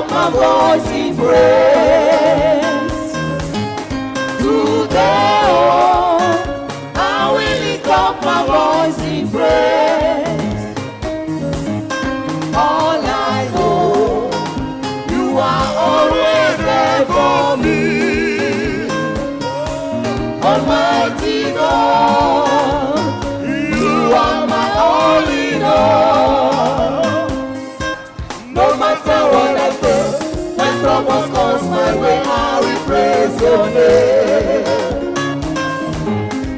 up my voice in praise. Today, oh, I will lift up my voice in praise. All I know, you are always there for me. Almighty God, you are my all in all. No matter what I face, when troubles comes my way, I will praise your name.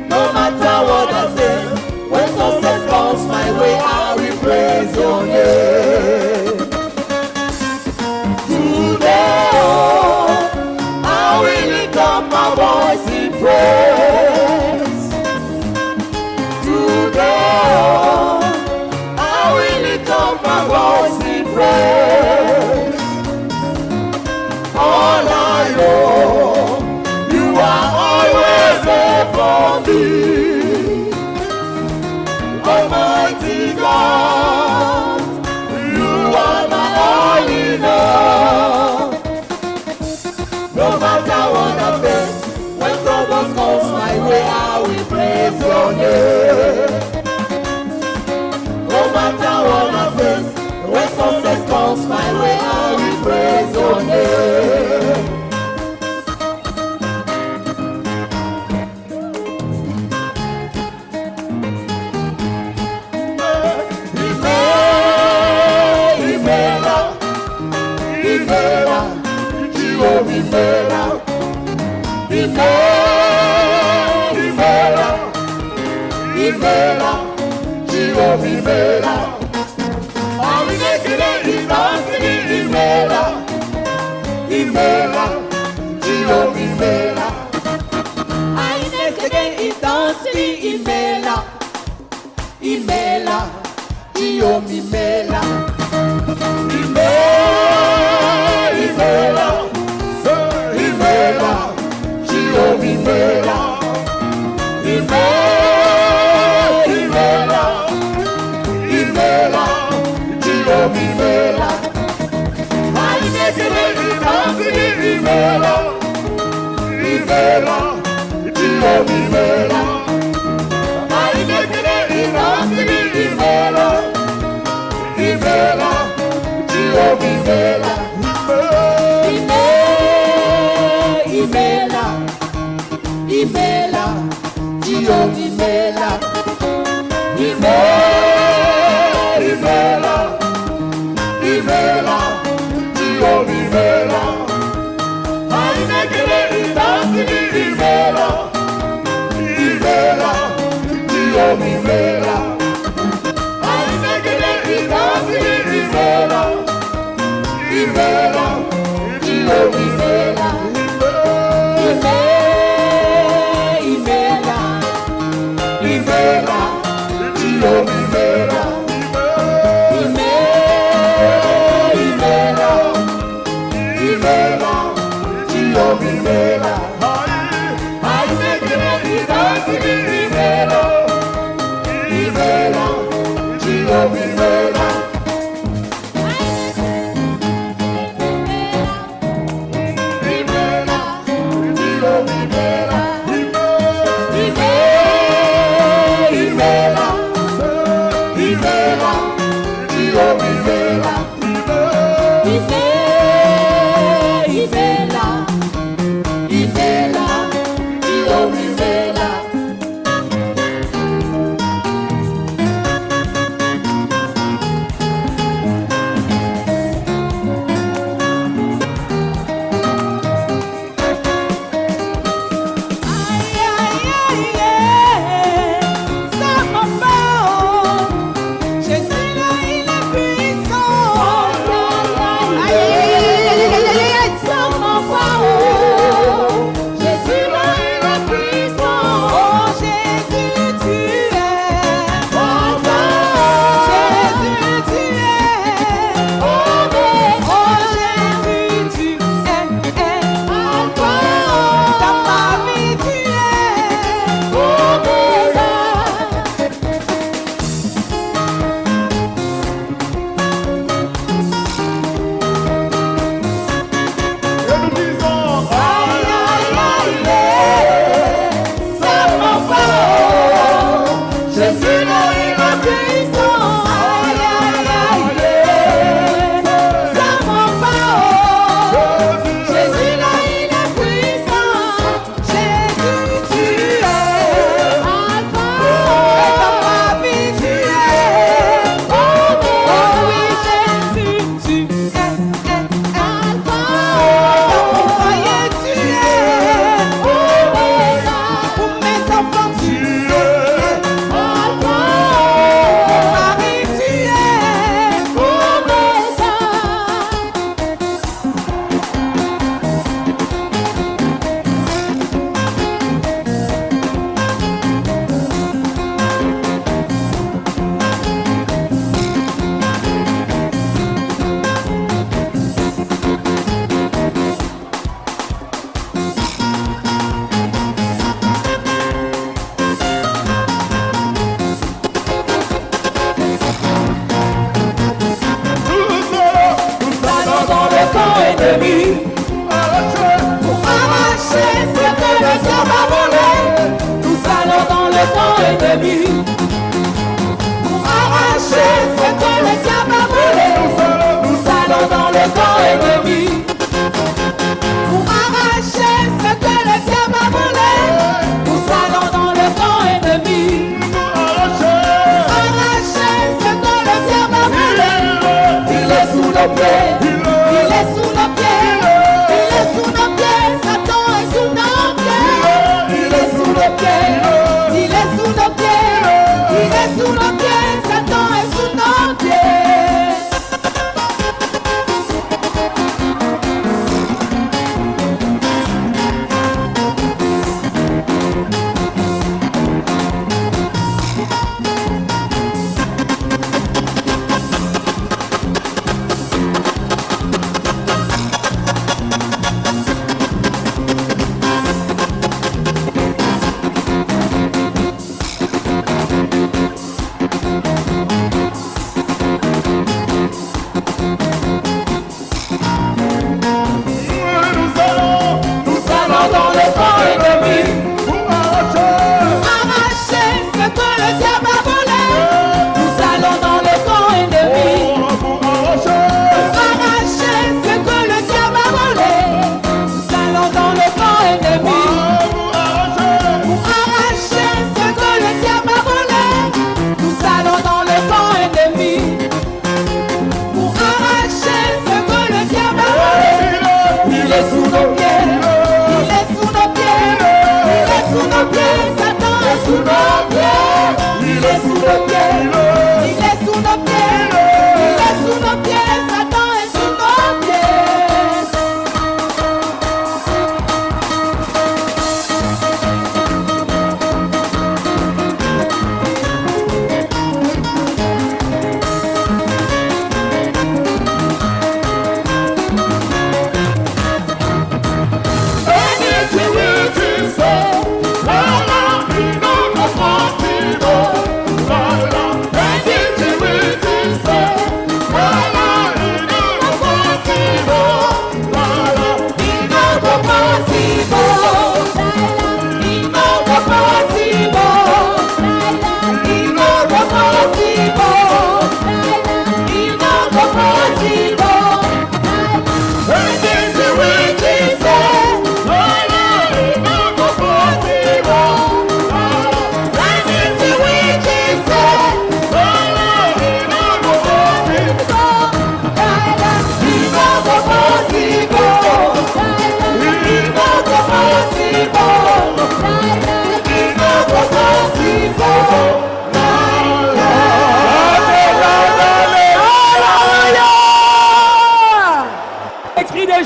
No matter what I face, when success comes my way, I will praise your name. Today, oh, I will lift up my voice in praise. Today, oh, I will lift up my voice in praise. All I know, you are always there for me. Almighty God, you are my all in all. No matter what I face, when troubles comes my way, I will praise your name. No matter what I face, when success comes my way, I will praise your name. camp ennemi. Pour arracher ce que le diable a volé, nous allons dans le camp ennemi. Pour arracher ce que le diable a volé, nous allons dans le camp ennemi. Pour arracher ce que le diable a volé, nous allons dans le camp ennemi. Arracher ce que le diable a volé, il est sous nos pieds, il est sous nos pieds, il est sous nos pieds, Satan est sous nos pieds, il est sous nos pieds, il est sous nos pieds, il est sous nos pieds, Satan est sous nos pieds.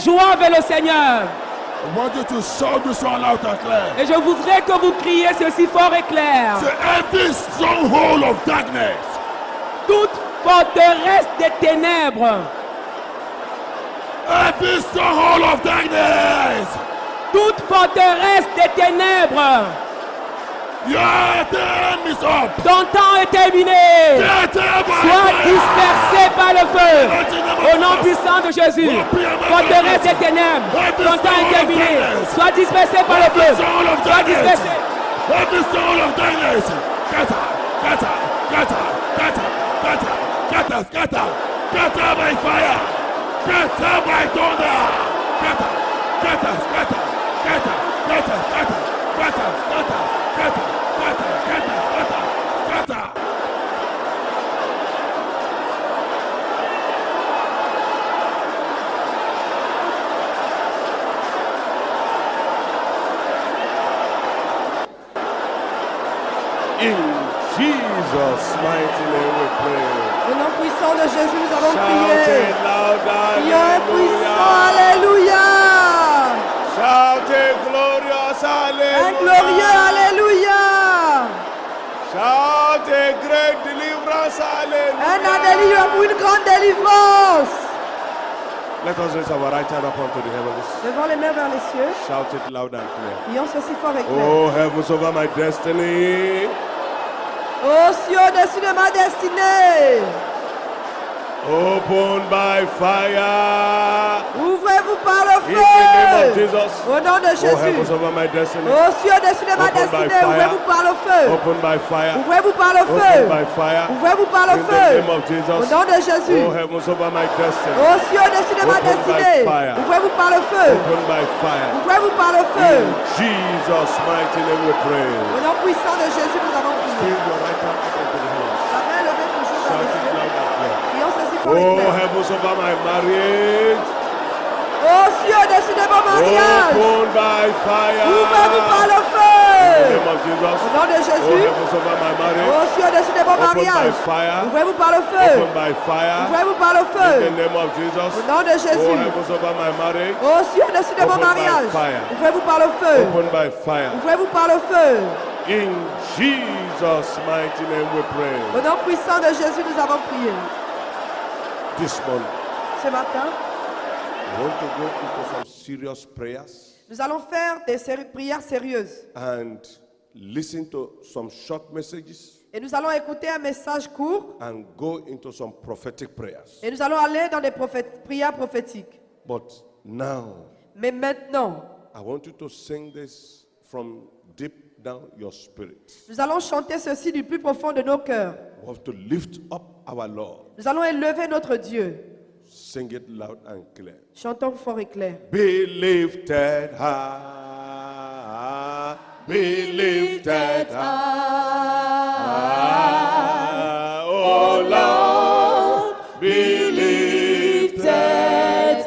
Joie vers le Seigneur. I want you to shout this one loud and clear. Et je voudrais que vous criez ceci fort et clair. Say, every stronghold of darkness, Toute forteresse des ténèbres, every stronghold of darkness, toute forteresse des ténèbres, your time is up. ton temps est terminé. Sois dispersé par le feu. Au nom puissant de Jésus. Forteresse des ténèbres, ton temps est terminé. Sois dispersé par le feu. Sois dispersé. Every soul of darkness, scatter, scatter, scatter, scatter, scatter, scatter, scatter, scatter by fire, scatter by thunder, scatter, scatter, scatter, scatter, scatter, scatter, scatter, scatter, scatter, scatter, scatter, scatter, scatter. In Jesus' mighty name we pray. Au nom puissant de Jésus, nous avons Shout prié. it louder, Prions puissant, hallelujah. alléluia. Shout it glorious, hallelujah. Un glorieux, alléluia. Shout a great deliverance, Un hallelujah. délivrance pour une grande délivrance. Let us raise our right hand up unto the heavens. Levons les mains vers les cieux. Shout it loud and clear. Prions ceci fort et clair. Oh, heavens over my destiny. Ô cieux au-dessus de ma destinée. Open by fire. Ouvrez-vous par le In the name of feu. Jesus. Au nom de Oh, heavens Jésus. over my destiny. Aux cieux au-dessus de ma Open by destinée, fire. ouvrez-vous par le feu. Open by fire. Ouvrez-vous par le Open feu. by fire. Ouvrez-vous par le In the feu. name of Jesus. Au nom de Jésus. Oh, heavens over my destiny. Aux cieux au-dessus de ma Open by destinée, fire. ouvrez-vous par le feu. Open by fire. Ouvrez-vous par le feu. In Jesus' mighty name we pray. Au nom puissant de Jésus, nous avons prié. Still your right hand up into the heavens. La main levée toujours vers Shout les it cieux. loud and clear. Prions ceci pour les Oh, cœurs. heavens over my marriage. Aux cieux au-dessus de mon mariage, Open by fire. ouvrez-vous par le In the feu. name of Jesus. Au nom de Oh, Jésus, heavens over my marriage. aux cieux au-dessus de mon Open by mariage, fire. ouvrez-vous par le feu. Open by fire. Ouvrez-vous par le In the feu. name of Jesus. Au nom de Oh, Jésus, heavens over my marriage. aux cieux au-dessus de mon Open by mariage, fire. ouvrez-vous par le feu. Open by fire. Ouvrez-vous par le feu. In Jesus' mighty name we pray. Au nom puissant de Jésus, nous avons prié. This morning, Ce matin, we want to go into some serious prayers nous allons faire des prières sérieuses. and listen to some short messages Et nous allons écouter un message court. and go into some prophetic prayers. Et nous allons aller dans des prières prophétiques. But now, Mais maintenant, I want you to sing this from deep down your spirit. nous allons chanter ceci du plus profond de nos cœurs. We have to lift up our Lord. Nous allons élever notre Dieu. Sing it loud and clear. Chantons fort et clair. Be lifted high, be lifted high, oh Lord, be lifted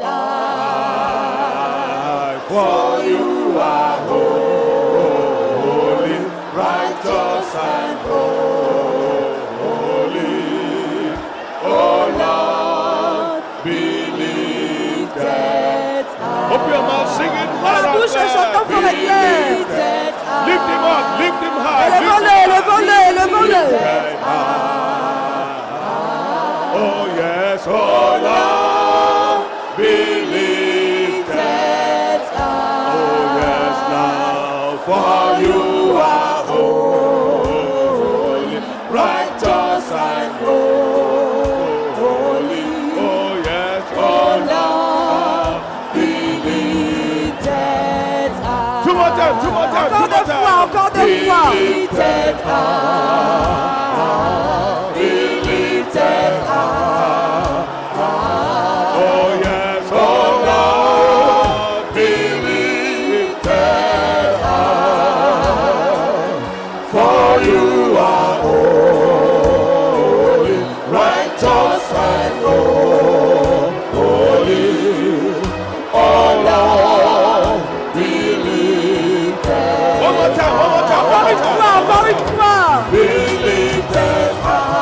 high, for you are holy, righteous and holy, oh Lord, be lifted high. Open your mouth, sing it Dans la loud and bouche, chantons fort et clear. clair. Lift him up, lift him high. Élevons-le, élevons-le, élevons-le. Oh yes, oh Lord, be lifted. Oh yes, now for you are holy, righteous and holy. Oh yes, oh Lord, be lifted. Two more times, two more times, Encore deux fois, encore deux fois. Be lifted high, be lifted high. Oh yes, oh Lord, be lifted high. For you are holy, righteous and holy. Oh Lord, be lifted. One more time, one more time, one more time. Encore une fois. Be lifted high.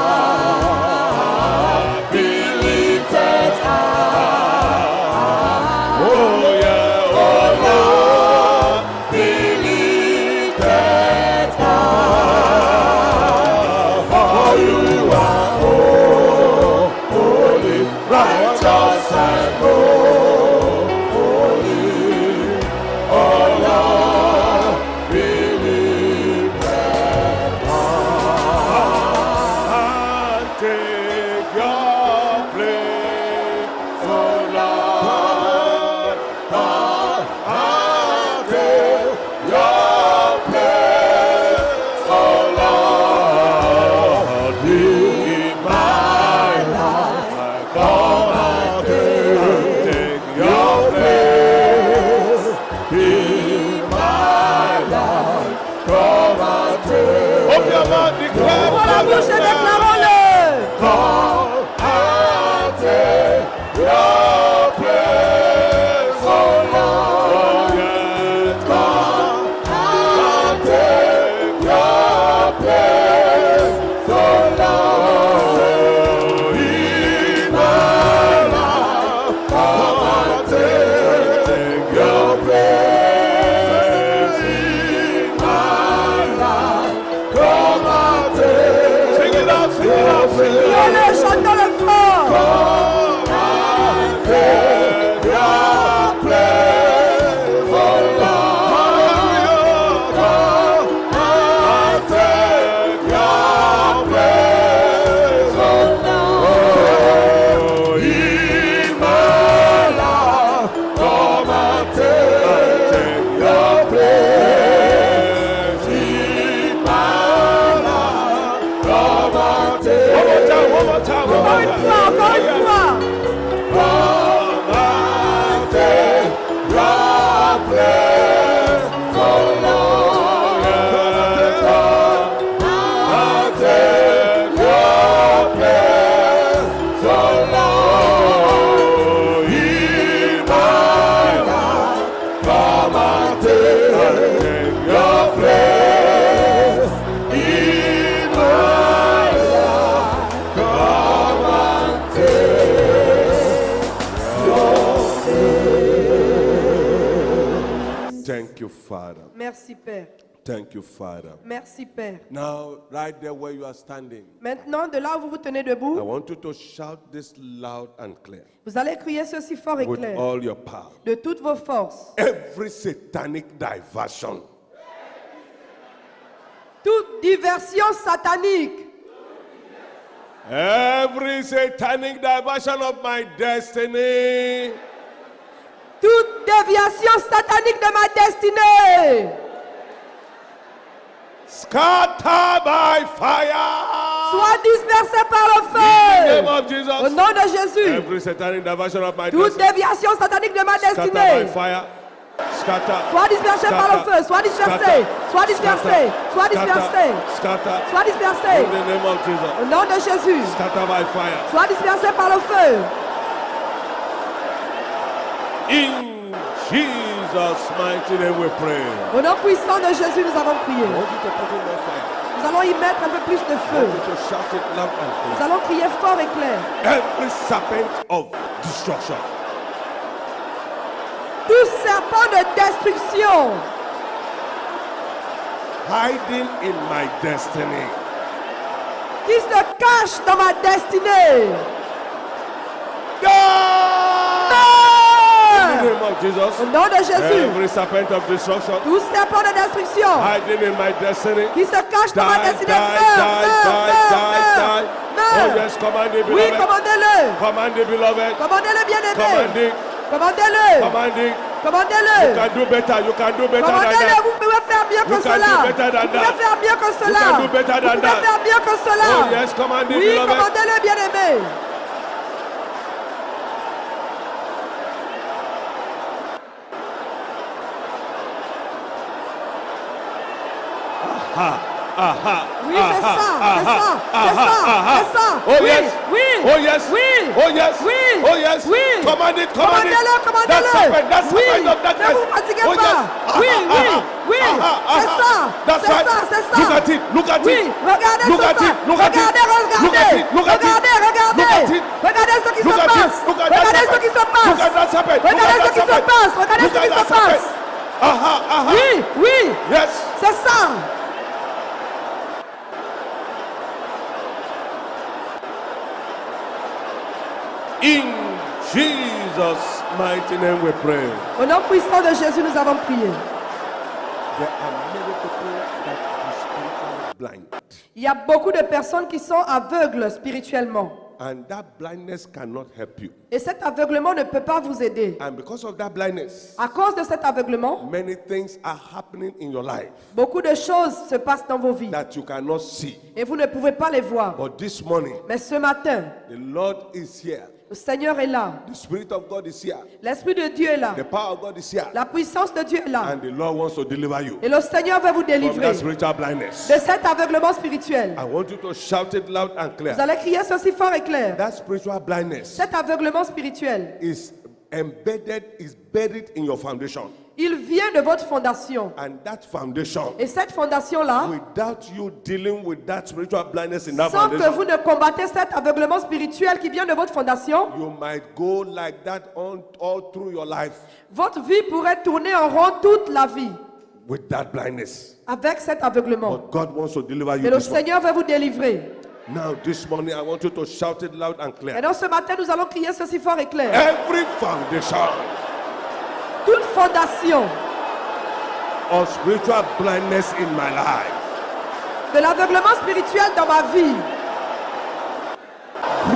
Thank you, Father. Merci, Père. Thank you, Father. Merci, Père. Now, right there where you are standing, Maintenant, de là où vous vous tenez I debout, want you to shout this loud and clear vous allez crier ceci fort et with clair, all your power. de toutes vos forces. Every satanic diversion, Toute diversion satanique, every satanic diversion of my destiny, toute déviation satanique de ma destinée, scatter by fire. soit dispersée par le In the name feu. of Au Jesus. nom de Jésus, Every satanic diversion of my toute destiny, déviation satanique de ma scatter by destinée, fire. Scatter. soit dispersée par le feu, soit dispersée, soit dispersée, soit dispersée, Scatter. soit dispersée. In the name of Jesus. Au nom de Jésus, Scatter by fire. soit dispersée par le feu. In Jesus' mighty name we pray. Au nom puissant de Jésus, nous avons prié. I want you to put in more fire. Nous allons y mettre un peu plus de I feu. want you to shout it loud and Nous clear. allons crier fort et clair. Every serpent of destruction, Tout serpent de destruction hiding in my destiny, qui se cache dans ma destinée. in the Meurs! name of Jesus. Au nom de Jésus, Every serpent of destruction, tout serpent de destruction hiding in my destiny, qui se cache dans ma die, destinée. die, Meurs, die, meurs, die, meurs, die, meurs, die. meurs. Oh yes, command the Oui, beloved. commandez-le. Command the beloved. Commandez-le, bien-aimé. Commanding. Commandez-le. Commanding. You Commandez-le. can do better. You can do better than Commandez-le. that. Vous pouvez faire mieux que You can cela. do better than Vous pouvez that. faire mieux que You cela. can do better Vous than pouvez that. faire mieux que cela. Oh yes, command the Oui, beloved. commandez-le, bien-aimé. Oui, c'est ça, c'est ça, c'est ça, c'est ça. Oh Oui, yes. oui, Oh yes. oui, Oh yes. oui, Oh yes. oui. Command it. Command it. Commandez-le, That commandez-le. serpent. That Oui, serpent of ne darkness. vous fatiguez Oh pas. yes. Oui, oui, oui, c'est ça, That's c'est right. ça, c'est ça. Look at it. Look at Oui, it. regardez Look ce at ça. it. Look at it. Regardez, Look at it. Look at it. regardez, regardez. Look at it. Regardez ce qui Look se at it. passe. Look at that Regardez ce serpent. qui se Look at passe. that serpent. Look Regardez at ce qui that se serpent. passe. Regardez Look ce at qui that se passe. serpent. Oui, oui, Yes. c'est ça. In Jesus' mighty name we pray. Au nom puissant de Jésus, nous avons prié. There are many people that are spiritually blind. Il y a beaucoup de personnes qui sont aveugles spirituellement. And that blindness cannot help you. Et cet aveuglement ne peut pas vous aider. And because of that blindness, À cause de cet aveuglement, many things are happening in your life beaucoup de choses se passent dans vos vies. that you cannot see. Et vous ne pouvez pas les voir. But this morning, Mais ce matin, the Lord is here. le Seigneur est là. The Spirit of God is here. L'Esprit de Dieu est là. The power of God is here. La puissance de Dieu est là. And the Lord wants to deliver you Et le Seigneur veut vous from délivrer that spiritual blindness. de cet aveuglement spirituel. I want you to shout it loud and clear. Vous allez crier ceci fort et clair. That spiritual blindness Cet aveuglement spirituel, is embedded, is buried in your foundation. il vient de votre fondation. And that foundation, Et cette fondation-là, without you dealing with that spiritual blindness in that sans que foundation, vous ne combattez cet aveuglement spirituel qui vient de votre fondation, you might go like that on all through your life votre vie pourrait tourner en rond toute la vie with that blindness. avec cet aveuglement. But God wants to deliver you Et le this morning. Seigneur veut vous délivrer. Now this morning I want you to shout it loud and Et clear. donc ce matin, nous allons crier ceci fort et clair. Every foundation Toute fondation of spiritual blindness in my life, de l'aveuglement spirituel dans ma vie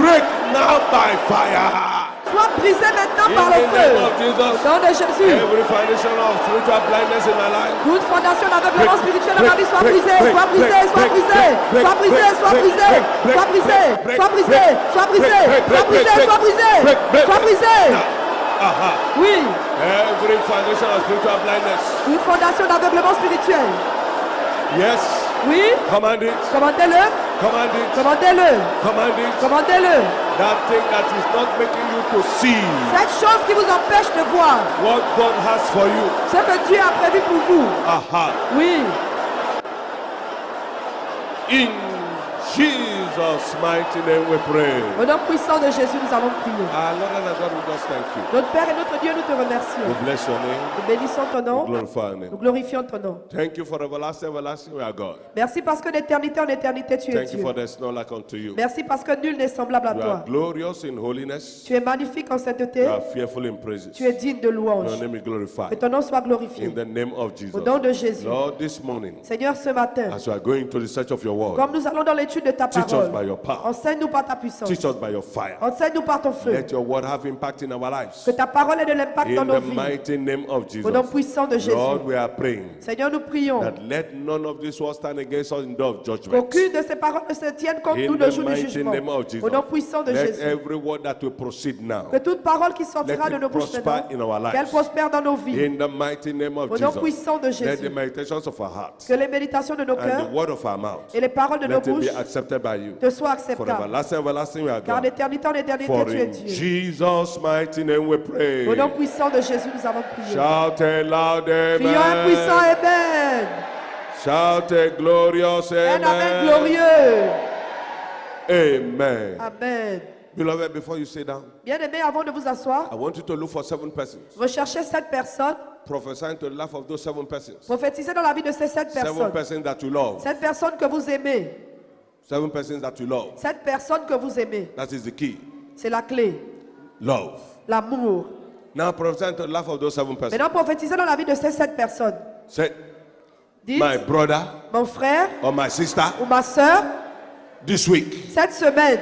break now by fire. soit brisée maintenant In par the le feu. name of Jesus. Au nom de Jésus. Every foundation of spiritual blindness in my life, Toute fondation d'aveuglement spirituel dans ma vie soit break, brisée, break, soit brisée, break, soit break, brisée, break, soit brisée, break, soit break, brisée, break, soit brisée, break, soit brisée, break, soit brisée, break, soit break, brisée, break, soit brisée, break, break, soit break. brisée. Aha. Oui, Every foundation of spiritual blindness. une fondation d'aveuglement spirituel. Yes. Oui, Command it. commandez-le, Command it. commandez-le, Command it. commandez-le. That thing that is not making you to see Cette chose qui vous empêche de voir what God has for you. ce que Dieu a prévu pour vous. Aha. Oui, In Jesus' Jesus' mighty name we pray. Au nom puissant de Jésus, nous allons prier. Our Lord and our God, we just thank you. Notre Père et notre Dieu, nous te remercions. We bless your name. Nous bénissons ton We nom. glorify your Nous name. glorifions ton nom. Thank you for everlasting, everlasting, we are God. Merci parce que d'éternité en éternité, tu es Thank you Dieu. for there's no like unto you. Merci parce que nul n'est semblable à You are toi. glorious in holiness. Tu es magnifique en sainteté. You are fearful in praises. Tu es digne de louange. Your name is Que glorified. ton nom soit glorifié. In the name of Jesus. Au nom de Jésus. Lord, this morning, Seigneur, ce matin, as we are going to the search of your word, comme nous allons dans l'étude de ta teach us by parole, your power. enseigne-nous par ta puissance. Teach us by your fire. Enseigne-nous par ton feu. Let your word have impact in our lives. Que ta parole ait de l'impact dans In nos the vies. mighty name of Jesus. Au nom puissant de Jésus. Lord, we are praying Seigneur, nous prions that let none of this word stand against us in the day of judgment. qu'aucune de ces paroles ne se tienne contre nous In le the jour du mighty jugement. name of Jesus. Au nom puissant de Let Jésus. every word that will proceed now, Que toute parole qui sortira let de it nos bouches prosper in our maintenant, lives. qu'elle prospère dans nos vies. in the mighty name of Au nom Jesus. puissant de Let the Jésus. meditations of our hearts Que les méditations de nos and cœurs the word of our mouth, et les paroles de nos let it bouches be accepted by you. te soient For acceptables. everlasting, everlasting we are Car God. d'éternité en éternité, For tu es in Dieu. Jesus' mighty name we pray. Au nom puissant de Jésus, nous avons prié. Shout a loud Crions un puissant amen. Amen. Shout a glorious Un Amen amen. glorieux. Amen. Amen. Beloved, before you sit down, Bien-aimés, avant de vous asseoir, I want you to look for 7 persons. recherchez 7 personnes, Prophesying to the life of those 7 persons. prophétisez dans la vie de ces 7 7 personnes. persons that you love. 7 personnes que vous aimez. 7 persons that you love. 7 personnes que vous aimez. That is the key. C'est la clé. Love. L'amour. Now prophesy to the life of those 7 persons. Maintenant, prophétisez dans la vie de ces 7 personnes. Say, Dites, my brother mon frère or my sister, ou ma soeur, this week cette semaine,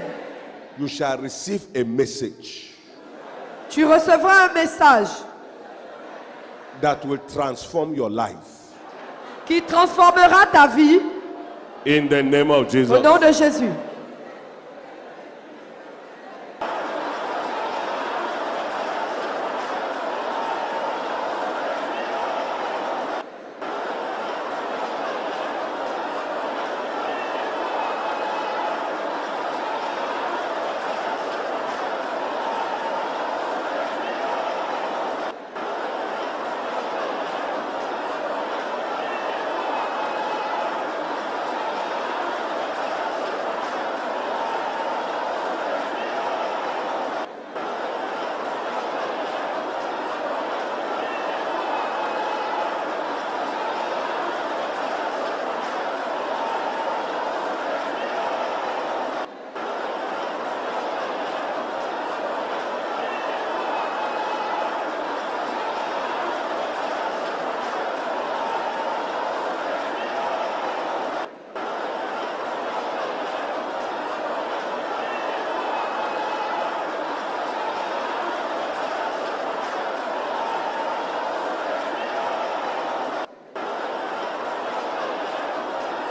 you shall receive a message tu recevras un message that will transform your life. qui transformera ta vie In the name of au Jesus. nom de Jésus.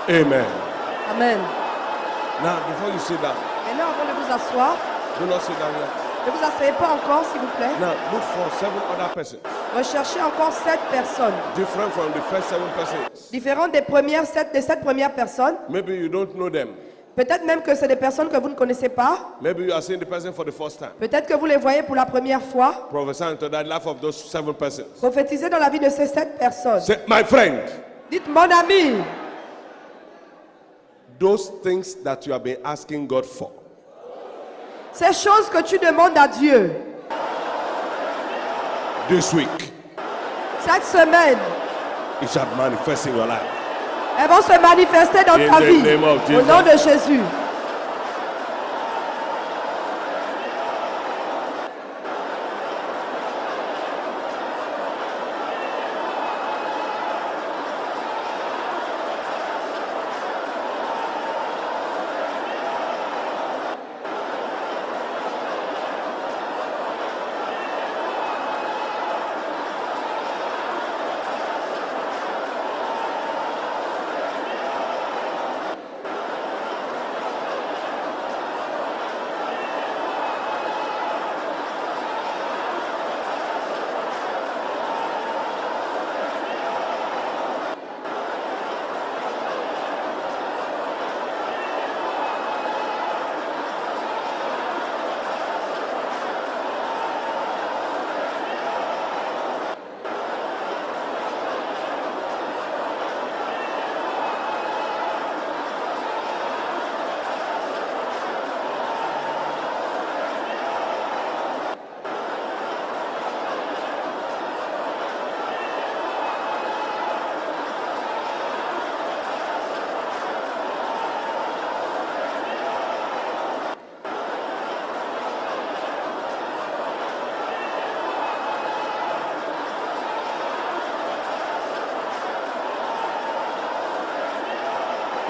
Amen. Amen. Now, before you sit down, Et là, avant de vous asseoir, do not sit down yet. ne vous asseyez pas encore, s'il vous plaît. Now, look for 7 other persons, Recherchez encore 7 personnes, different from the first 7 persons. différentes des 7 premières personnes. Maybe you don't know them. Peut-être même que c'est des personnes que vous ne connaissez pas. Maybe you are seeing the person for the first time. Peut-être que vous les voyez pour la première fois. Prophesying to the life of those 7 persons. Prophétisez dans la vie de ces 7 personnes. Say, my friend, Dites, mon ami, those things that you have been asking God for, ces choses que tu demandes à Dieu this week, cette semaine, it shall manifest in your life. elles vont se manifester dans In ta the vie. name of Au Jesus. nom de Jésus.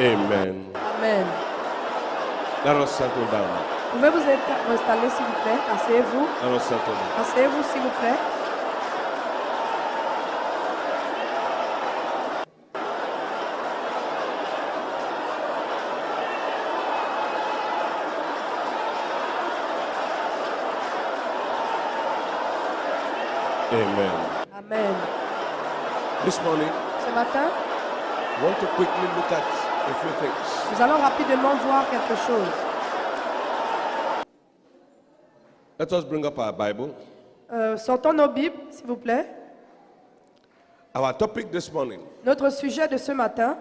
Amen. Amen. Let us settle down. Pouvez-vous installer s'il vous plaît? Asseyez-vous. Let us settle down. Asseyez-vous s'il vous plaît. Amen. Amen. This morning, Ce matin, I want to quickly look at a few things. nous allons rapidement voir quelque chose. Let us bring up our Bible. Sortons nos Bibles, s'il vous plaît. Our topic this morning, Notre sujet de ce matin,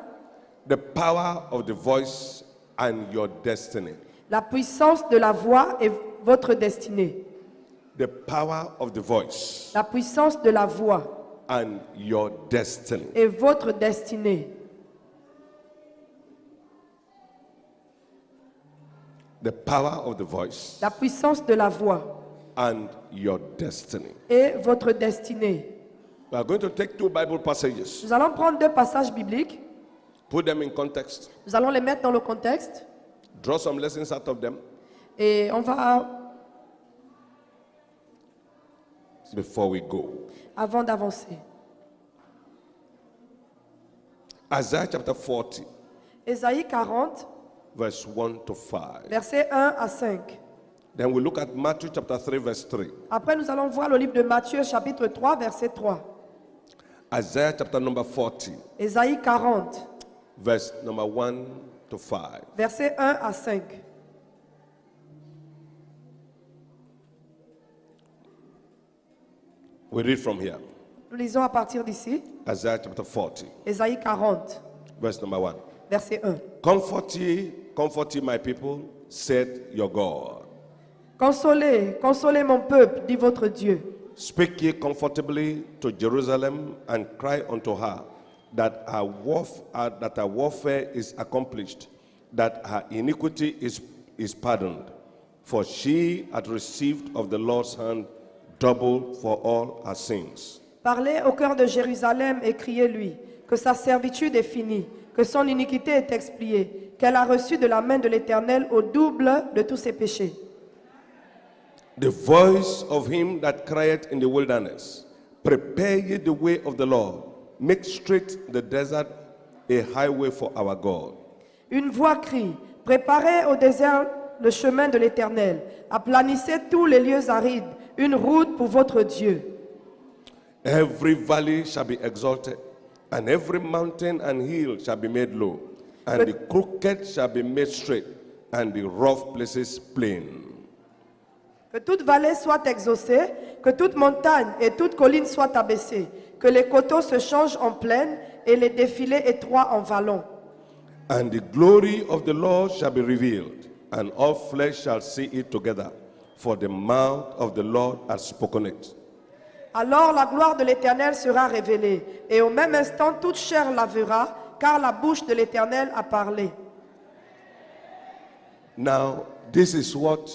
the power of the voice and your destiny. la puissance de la voix et votre destinée. The power of the voice La puissance de la voix and your destiny. et votre destinée. The power of the voice La puissance de la voix and your destiny. et votre destinée. We are going to take two Bible passages, Nous allons prendre deux passages bibliques. put them in context, Nous allons les mettre dans le contexte draw some lessons out of them et on va, before we go. avant d'avancer. Isaiah chapter 40, Ésaïe 40, verse 1 to 5. versets 1 à 5. Then we look at Matthew chapter 3, verse 3. Après, nous allons voir le livre de Matthieu, chapitre 3, verset 3. Isaiah chapter number 40, Ésaïe 40, verse number 1 to 5. versets 1 à 5. We read from here. Nous lisons à partir d'ici. Isaiah chapter 40, Ésaïe 40, verse number 1. verset 1. Comfort ye my people, said your God. Consolez, consolez mon peuple, dit votre Dieu. Speak ye comfortably to Jerusalem and cry unto her that her warfare is accomplished, that her iniquity is pardoned. For she hath received of the Lord's hand double for all her sins. Parlez au cœur de Jérusalem et criez-lui que sa servitude est finie, que son iniquité est expiée, qu'elle a reçu de la main de l'Éternel au double de tous ses péchés. The voice of him that crieth in the wilderness, prepare ye the way of the Lord, make straight the desert a highway for our God. Une voix crie, préparez au désert le chemin de l'Éternel, aplanissez tous les lieux arides, une route pour votre Dieu. Every valley shall be exalted, and every mountain and hill shall be made low, and the crooked shall be made straight, and the rough places plain. Que toute vallée soit exaucée, que toute montagne et toute colline soient abaissées, que les coteaux se changent en plaine et les défilés étroits en vallons. And the glory of the Lord shall be revealed, and all flesh shall see it together, for the mouth of the Lord hath spoken it. Alors la gloire de l'Éternel sera révélée, et au même instant toute chair la verra, car la bouche de l'Éternel a parlé. Now, this is what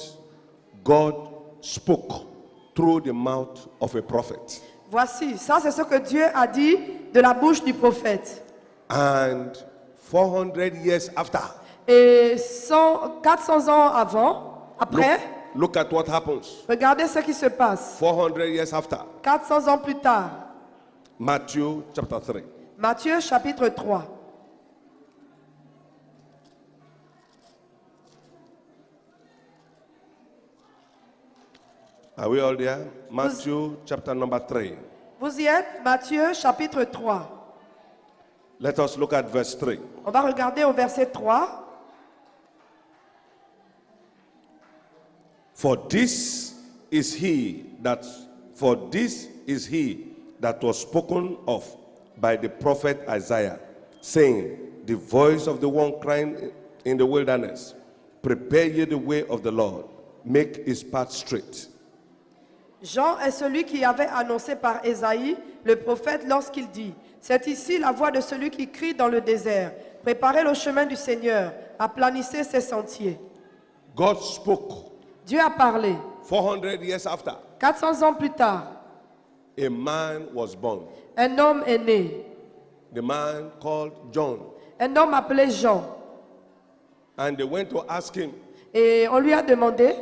God spoke through the mouth of a prophet. Voici, ça c'est ce que Dieu a dit de la bouche du prophète. And 400 years after, Et 400 ans après, look at what happens. regardez ce qui se passe. 400 years after, 400 ans plus tard, Matthew chapter 3. Matthieu chapitre 3. Are we all there? Matthew chapter number 3. Vous y êtes? Matthieu chapitre 3. Let us look at verse 3. On va regarder au verset 3. For this is he that was spoken of by the prophet Isaiah, saying, the voice of the one crying in the wilderness, prepare ye the way of the Lord, make his path straight. Jean est celui qui avait annoncé par Ésaïe, le prophète, lorsqu'il dit, c'est ici la voix de celui qui crie dans le désert, préparez le chemin du Seigneur, aplanissez ses sentiers. God spoke. Dieu a parlé. 400 years after, 400 ans plus tard, a man was born. un homme est né. The man called John. Un homme appelé Jean. And they went to ask him. Et on lui a demandé,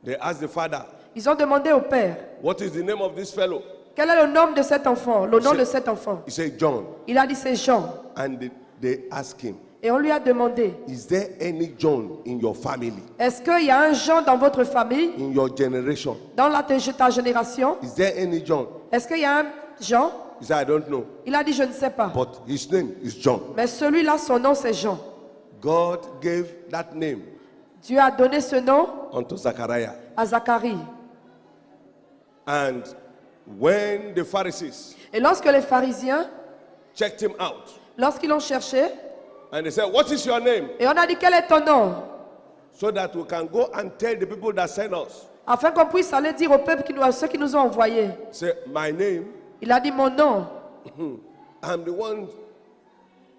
They asked the father, ils ont demandé au père, what is the name of this fellow? quel est le nom de cet enfant, le nom C'est- de cet enfant. He said, John. Il a dit c'est Jean. And they asked him, Et on lui a demandé, is there any John in your family, est-ce qu'il y a un Jean dans votre famille, in your generation? dans ta génération? Is there any John? Est-ce qu'il y a un Jean? He said, I don't know. Il a dit je ne sais pas. But his name is John. Mais celui-là, son nom c'est Jean. God gave that name Dieu a donné ce nom unto Zachariah. à Zacharie. And when the Pharisees Et lorsque les pharisiens, checked him out, lorsqu'ils l'ont cherché, and they said, what is your name? et on a dit quel est ton nom? So that we can go and tell the people that sent us. Afin qu'on puisse aller dire au peuple, à ceux qui nous ont envoyés. Say, my name, Il a dit mon nom. I'm the one,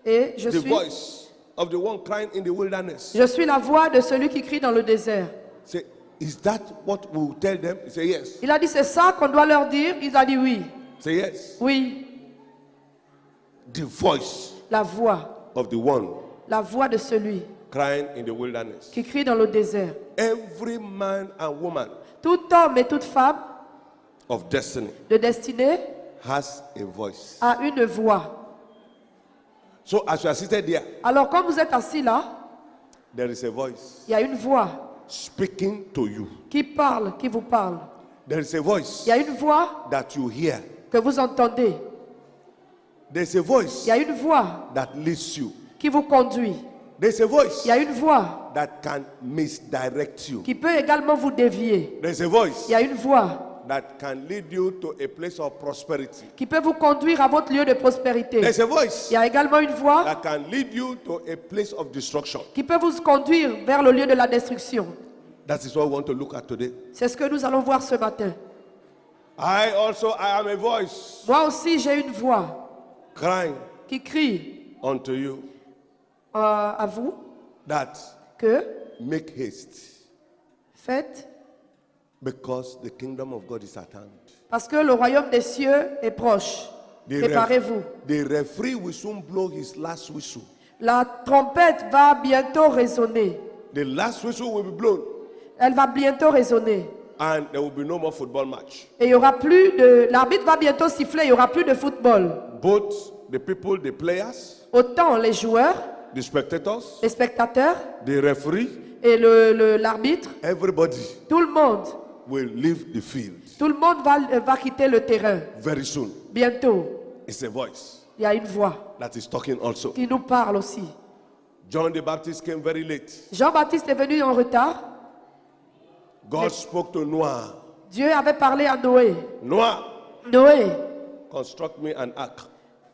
Et the voice of the one crying in the wilderness. je suis la voix de celui qui crie dans le désert. Say, is that what we will tell them? He said, yes. Il a dit c'est ça qu'on doit leur dire. Il a dit oui. Say, yes. Oui. The voice La voix. of the one La voix de celui crying in the wilderness. qui crie dans le désert. Every man and woman Tout homme et toute femme of destiny de destinée has a voice. a une voix. So as you are seated there, Alors quand vous êtes assis là, there is a voice il y a une voix speaking to you. qui parle, qui vous parle. There is a voice Il y a une voix that you hear. que vous entendez. There's a voice Il y a une voix that leads you. qui vous conduit. There's a voice Il y a une voix that can misdirect you. qui peut également vous dévier. There's a voice Il y a une voix that can lead you to a place of prosperity. qui peut vous conduire à votre lieu de prospérité. There's a voice Il y a également une voix that can lead you to a place of destruction. qui peut vous conduire vers le lieu de la destruction. That is what we want to look at today. C'est ce que nous allons voir ce matin. I am a voice Moi aussi, j'ai une voix crying qui crie unto you à vous that que make haste, faites because the kingdom of God is at hand. parce que le royaume des cieux est proche. Préparez-vous. The referee will soon blow his last whistle. La trompette va bientôt résonner. The last whistle will be blown, Elle va bientôt résonner. and there will be no more football match. Et il y aura plus de. L'arbitre va bientôt siffler. Il y aura plus de football. Both the people, the players, Autant les joueurs, the spectators, les spectateurs the referee, et l'arbitre, everybody tout le monde, will leave the field tout le monde va quitter le terrain. very soon. Bientôt, It's a voice il y a une voix that is talking also. qui nous parle aussi. John the Baptist came very late. Jean-Baptiste est venu en retard. God spoke to Noah. Dieu avait parlé à Noé. Noah, Noé, construct me an ark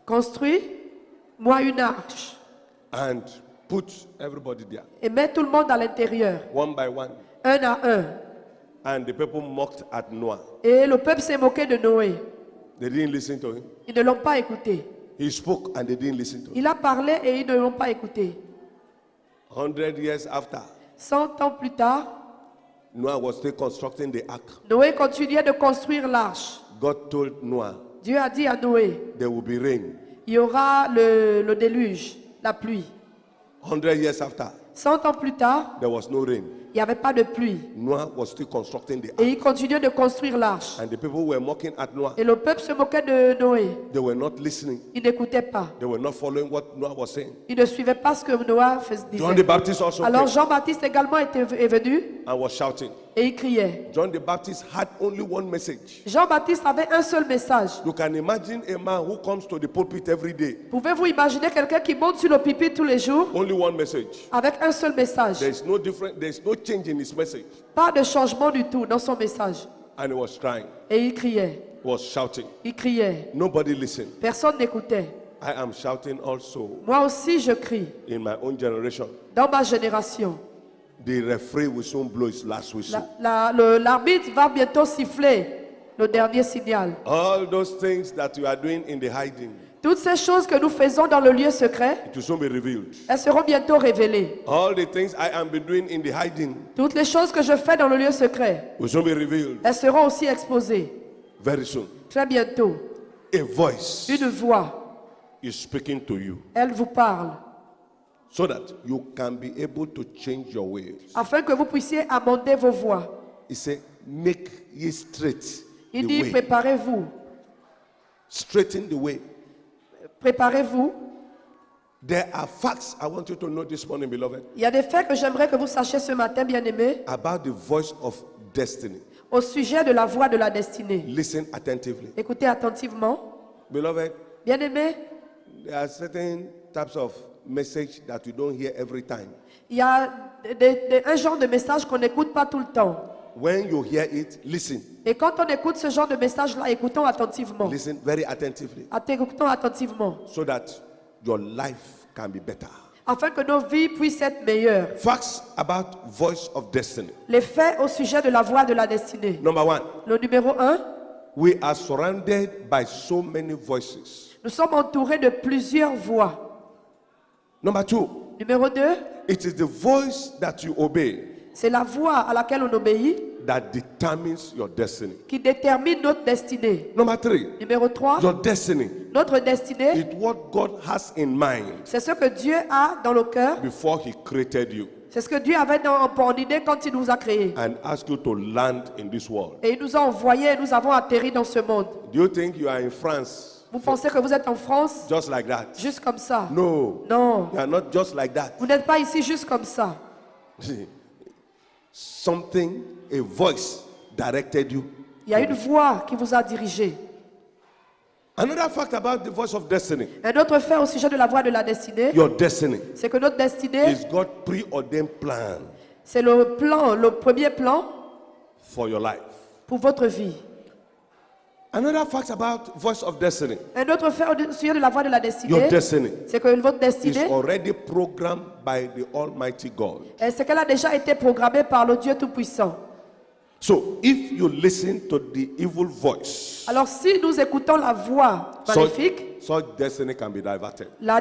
construis-moi une arche and put everybody there, et mets tout le monde à l'intérieur, one by one. un à un. And the people mocked at Noah. Et le peuple s'est moqué de Noé. They didn't listen to him. Ils ne l'ont pas écouté. He spoke and they didn't listen to him. Il a parlé et ils ne l'ont pas écouté. 100 years after, 100 ans plus tard, Noah was still constructing the ark. Noé continuait de construire l'arche. God told Noah, Dieu a dit à Noé, there will be rain. il y aura le déluge, la pluie. 100 years after, 100 ans plus tard, there was no rain. il n'y avait pas de pluie. Noah was still constructing the ark. Et il continuait de construire l'arche. And the people were mocking at Noah. Et le peuple se moquait de Noé. They were not listening. Il n'écoutait pas. They were not following what Noah was saying. Il ne suivait pas ce que Noé John the disait. Baptist also Alors came Jean-Baptiste également est venu and was shouting. et il criait. John the Baptist had only one message. Jean-Baptiste avait un seul message. You can imagine a man who comes to the pulpit every day. Pouvez-vous imaginer quelqu'un qui monte sur le pupitre tous les jours Only one message. avec un seul message? There is no change in his message. Pas de changement du tout dans son message. And he was crying, Et il criait. he was shouting. Il criait. Nobody listened. Personne n'écoutait. I am shouting also Moi aussi je crie. in my own generation. Dans ma génération, The referee will soon blow his last whistle. l'arbitre va bientôt siffler le dernier signal. All those things that you are doing in the hiding, Toutes ces choses que nous faisons dans le lieu secret, it will soon be revealed. elles seront bientôt révélées. All the things I am doing in the hiding Toutes les choses que je fais dans le lieu secret, will soon be revealed elles seront aussi exposées. very soon. Très bientôt, A voice une voix is speaking to you Elle vous parle so that you can be able to change your ways. afin que vous puissiez amender vos voies. He said, make ye straight Il the dit, way. préparez-vous. Straighten the way. Préparez-vous. There are facts I want you to know this morning, beloved, Il y a des faits que j'aimerais que vous sachiez ce matin, bien-aimés, about the voice of destiny. au sujet de la voix de la destinée. Listen attentively. Écoutez attentivement. Beloved, Bien-aimés, there are certain types of message that you don't hear every time. il y a un genre de message qu'on n'écoute pas tout le temps. When you hear it, listen. Et quand on écoute ce genre de message-là, écoutons attentivement. Listen very attentively Écoutons attentivement, so that your life can be better. afin que nos vies puissent être meilleures. Facts about voice of destiny. Les faits au sujet de la voix de la destinée. Number one, Le numéro 1, we are surrounded by so many voices. nous sommes entourés de plusieurs voix. Number two, Numéro 2, it is the voice that you obey c'est la voix à laquelle on obéit that determines your destiny. qui détermine notre destinée. Number three, Numéro 3, your destiny notre destinée, is what God has in mind c'est ce que Dieu a dans le cœur. before He created you C'est ce que Dieu avait en idée quand il nous a créés. and asked you to land in this world. Et il nous a envoyés et nous avons atterri dans ce monde. Do you think you are in France Vous pensez que vous êtes en France just like that? juste comme ça? No, Non, you are not just like that. vous n'êtes pas ici juste comme ça. Something, a voice directed you. Il y a une voix qui vous a dirigé. Another fact about the voice of destiny, Un autre fait au sujet de la voix de la destinée, your destiny c'est que notre destinée, is God's preordained plan c'est le plan, le premier plan for your life. pour votre vie. Another fact about voice of destiny, Un autre fait au sujet de la voix de la your destinée, destiny c'est que votre is destinée, already programmed by the Almighty God. c'est qu'elle a déjà été programmée par le Dieu Tout-Puissant. So if you listen to the evil voice, Alors si nous écoutons la voix maléfique, such destiny can be diverted. la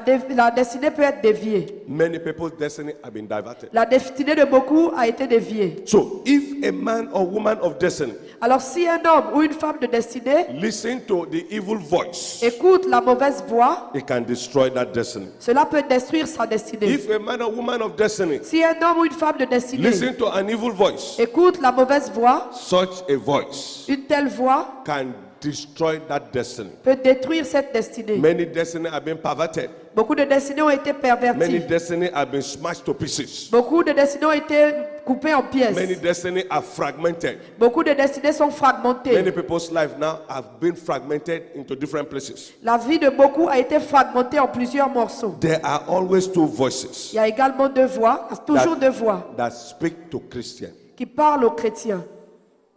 destinée peut être déviée. Many people's destiny have been diverted. La destinée de beaucoup a été déviée. So if a man or woman of destiny Alors si un homme ou une femme de destinée listen to the evil voice, écoute la mauvaise voix, it can destroy that destiny. cela peut détruire sa destinée. If a man or woman of destiny Si un homme ou une femme de destinée listen to an evil voice, écoute la mauvaise voix, such a voice une telle voix can destroy that destiny. peut détruire cette destinée. Many destiny have been perverted. Beaucoup de destinées ont été Many perverties. destiny have been smashed to pieces. Beaucoup de destinées ont été coupées en pièces. Many destiny are fragmented. Beaucoup de destinées sont Many fragmentées. people's life now have been fragmented into different places. La vie de beaucoup a été fragmentée en plusieurs morceaux. There are always two voices Il y a également deux voix, toujours deux voix, that speak to Christians. qui parlent aux chrétiens.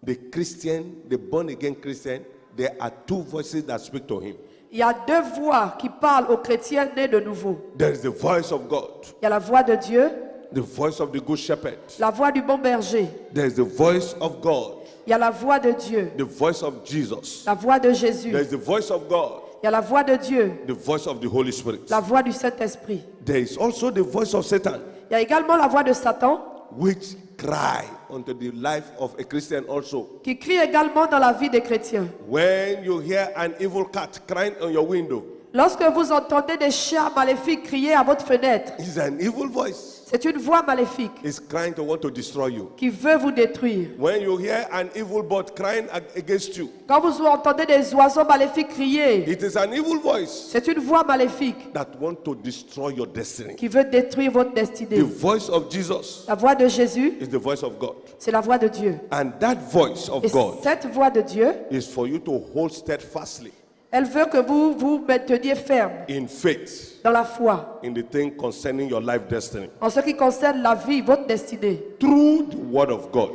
The Christian, the born again Christian, there are two voices that speak to him. Il y a deux voix qui parlent aux chrétiens nés de nouveau. There is the voice of God, Il y a la voix de Dieu, the voice of the good shepherd. la voix du bon berger. There is the voice of God, Il y a la voix de Dieu, the voice of Jesus. la voix de Jésus. There is the voice of God, Il y a la voix de Dieu, the voice of the Holy Spirit. la voix du Saint-Esprit. There is also the voice of Satan, Il y a également la voix de Satan which cry unto the life of a Christian also. qui crie également dans la vie des chrétiens. When you hear an evil cat crying on your window, Lorsque vous entendez des chiens maléfiques crier à votre fenêtre, it's an evil voice. c'est une voix maléfique It's crying to want to destroy you. qui veut vous détruire. When you hear an evil bird crying against you, Quand vous entendez des oiseaux maléfiques crier, it is an evil voice c'est une voix maléfique that want to destroy your destiny. qui veut détruire votre The destinée. voice of Jesus La voix de Jésus, is the voice of God. c'est la voix de Dieu. And that voice of Et God cette voix de Dieu, is for you to hold steadfastly elle veut que vous vous mainteniez ferme in faith dans la foi in the thing concerning your life destiny. en ce qui concerne la vie, votre destinée, Through the word of God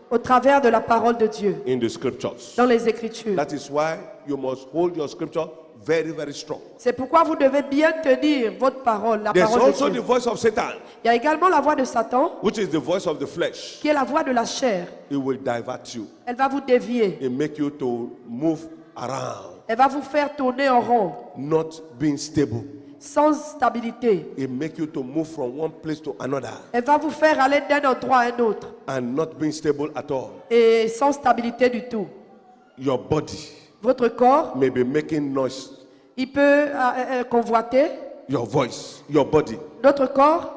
au travers de la parole de Dieu, in the scriptures. dans les Écritures. That is why you must hold your scripture very, very strong. C'est pourquoi vous devez bien tenir votre parole, la There's parole also de the Dieu. voice of Satan, Il y a également la voix de Satan, which is the voice of the flesh. qui est la voix de la chair. It will divert you. Elle va vous dévier. It make you to move around, Elle va vous faire tourner en rond, not being stable. sans stabilité. It make you to move from one place to another Elle va vous faire aller d'un endroit à un autre and not being stable at all. et sans stabilité du tout. Your body Votre corps may be making noise Il peut convoiter. Your voice, your body Notre corps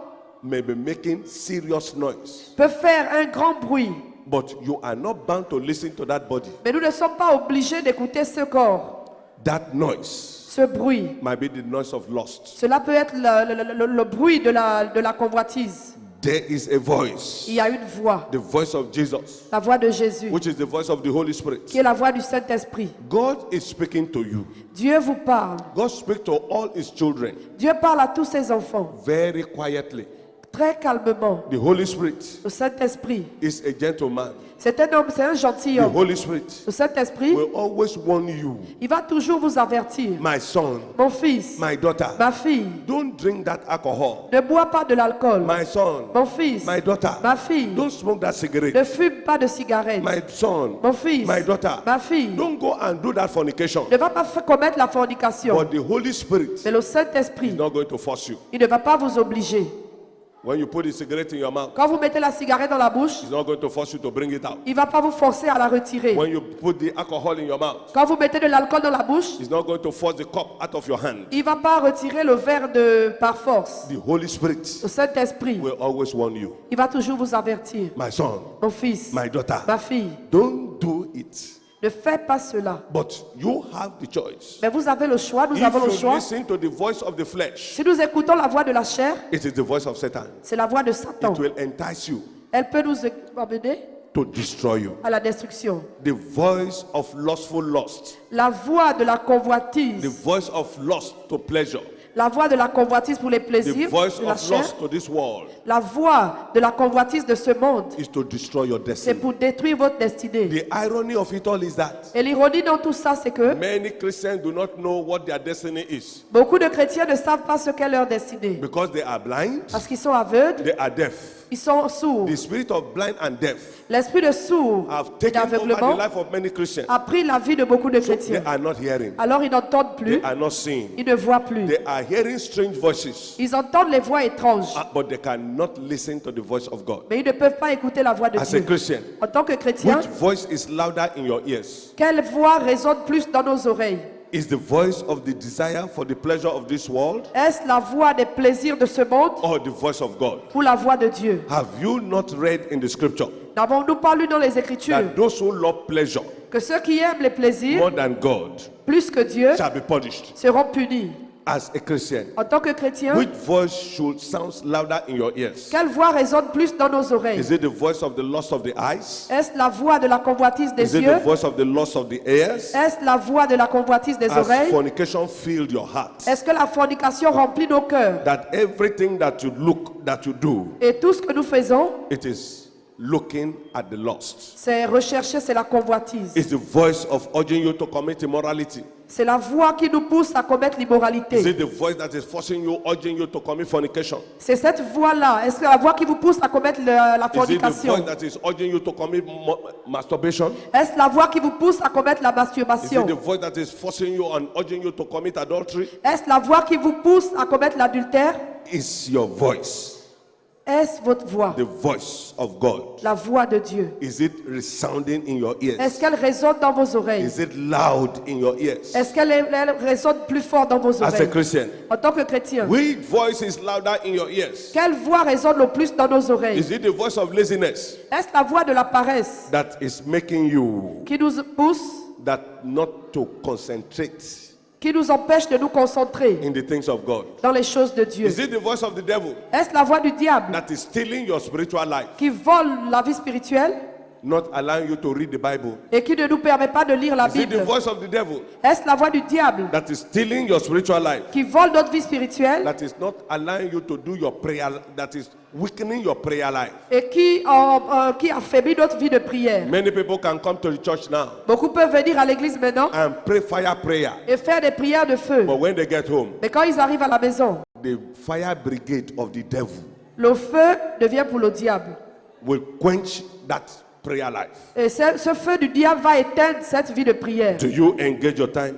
may be making serious noise, peut faire un grand bruit. but you are not bound to listen to that body. Mais nous ne sommes pas obligés d'écouter ce corps. That noise Ce bruit. might be the noise of lust. Cela peut être le bruit de la convoitise. There is a voice, Il y a une voix. the voice of Jesus, La voix de Jésus. which is the voice of the Holy Spirit. Qui est la voix du Saint-Esprit. God is speaking to you. Dieu vous parle. God speaks to all his children Dieu parle à tous ses enfants. very quietly. Très calmement. The Holy Spirit Le Saint-Esprit. is a gentleman. C'est un homme, c'est un The gentilhomme. Holy Spirit Le Saint-Esprit, will always warn you, il va toujours vous avertir. my son, Mon fils, my daughter, ma fille, don't drink that alcohol. ne bois pas de l'alcool. My son, Mon fils, my daughter, ma fille, don't smoke that ne cigarette. fume pas de cigarette. My son, Mon fils, my daughter, ma fille, don't go and do that fornication. ne va pas commettre la fornication. But the Holy Spirit Mais le is Saint-Esprit, not going to force you. il ne va pas vous obliger. When you put the cigarette in your mouth, Quand vous mettez la cigarette dans la bouche, he's not going to force you to bring it out. il ne va pas vous forcer à la retirer. When you put the alcohol in your mouth, Quand vous mettez de l'alcool dans la bouche, he's not going to force the cup out of your hand. il ne va pas retirer le verre par force. The Holy Spirit Le Saint-Esprit, will always warn you. il va toujours vous avertir. My son, Mon fils, my daughter, ma fille, don't do it. ne fais pas cela. But you have the choice. Mais vous avez le choix, nous If avons le you choix. listen to the voice of the flesh, Si nous écoutons la voix de la chair, it is the voice of Satan. c'est la voix de Satan. It will entice you Elle peut nous amener to destroy you. à la destruction. The voice of lustful lust, La voix de la the convoitise, voice of lust to pleasure, la voix de la convoitise pour les the plaisirs voice de la of chair, lust to this world la voix de la convoitise de ce monde, is to destroy your c'est destiny. pour détruire votre destinée. The irony of it all is that Et l'ironie dans tout ça, c'est que many Christians do not know what their destiny is beaucoup de chrétiens ne savent pas ce qu'est leur destinée. because they are blind, Parce qu'ils sont aveugles, they are deaf. ils sont sourds. The spirit of blind and deaf L'esprit de sourd have et taken over d'aveuglement the life of many Christians. a pris la vie de beaucoup de So they chrétiens. are not hearing, Alors ils n'entendent plus, they are not seeing, ils ne voient plus. they are hearing strange voices, Ils entendent les voix étranges, but they cannot listen to the voice of God. mais ils ne peuvent pas écouter la voix de As a Dieu. Christian, En tant que chrétien, which voice is louder in your ears? quelle voix résonne plus dans nos oreilles? Is the voice of the desire for the pleasure of this world Est-ce la voix des plaisirs de ce monde or the voice of God? ou la voix de Dieu? Have you not read in the scripture N'avons-nous pas lu dans les Écritures that those who love pleasure que ceux qui aiment les plaisirs more than God plus que Dieu shall be punished? seront punis? As a Christian, En tant que chrétien, which voice should sound louder in your ears? quelle voix résonne plus dans nos oreilles? Is it the voice of the lust of the eyes? Est-ce la voix de la convoitise Is des it the yeux? voice of the lust of the ears? Est-ce la voix de la convoitise des Has oreilles? fornication filled your heart? Est-ce que la fornication remplit nos cœurs? That everything that you look, that you do, Et tout ce que nous faisons, it is looking at the lust. c'est rechercher, c'est la convoitise. It's the voice of urging you to commit immorality. C'est la voix qui nous pousse à commettre Is l'immoralité. it the voice that is forcing you, urging you to commit fornication? C'est cette voix-là. Est-ce que la voix qui vous pousse à commettre la Is it the fornication? voice that is urging you to commit masturbation? Est-ce la voix qui vous pousse à commettre la Is it masturbation? the voice that is forcing you and urging you to commit adultery? Est-ce la voix qui vous pousse à commettre l'adultère? Is your voice Est-ce votre voix? the voice of God? La voix de Dieu. Is it resounding in your Est-ce ears? qu'elle résonne dans vos oreilles? Is it loud in your ears? Est-ce qu'elle résonne plus fort dans vos As a oreilles? Christian, En tant que chrétien, which voice is louder in your ears? quelle voix résonne le plus dans nos oreilles? Is it the voice of laziness Est-ce la voix de la paresse that is making you qui nous pousse, that not to concentrate qui nous empêche de nous concentrer in the things of God? dans les choses de Dieu? Is it the voice of the devil Est-ce la voix du diable that is stealing your spiritual life, qui vole la vie spirituelle not allowing you to read the Bible? et qui ne nous permet pas de lire la Is it the Bible? voice of the devil Est-ce la voix du diable that is stealing your spiritual life, qui vole notre vie spirituelle that is not allowing you to do your prayer, that is weakening your prayer life? et qui affaiblit notre vie de prière? Many people can come to the church now Beaucoup peuvent venir à l'église maintenant and pray fire prayer, et faire des prières de feu. but when they get home, Mais quand ils arrivent à la maison, the fire brigade of the devil le feu devient pour le diable. will quench that prayer life. Et ce feu du diable va éteindre cette vie de prière. Do you engage your time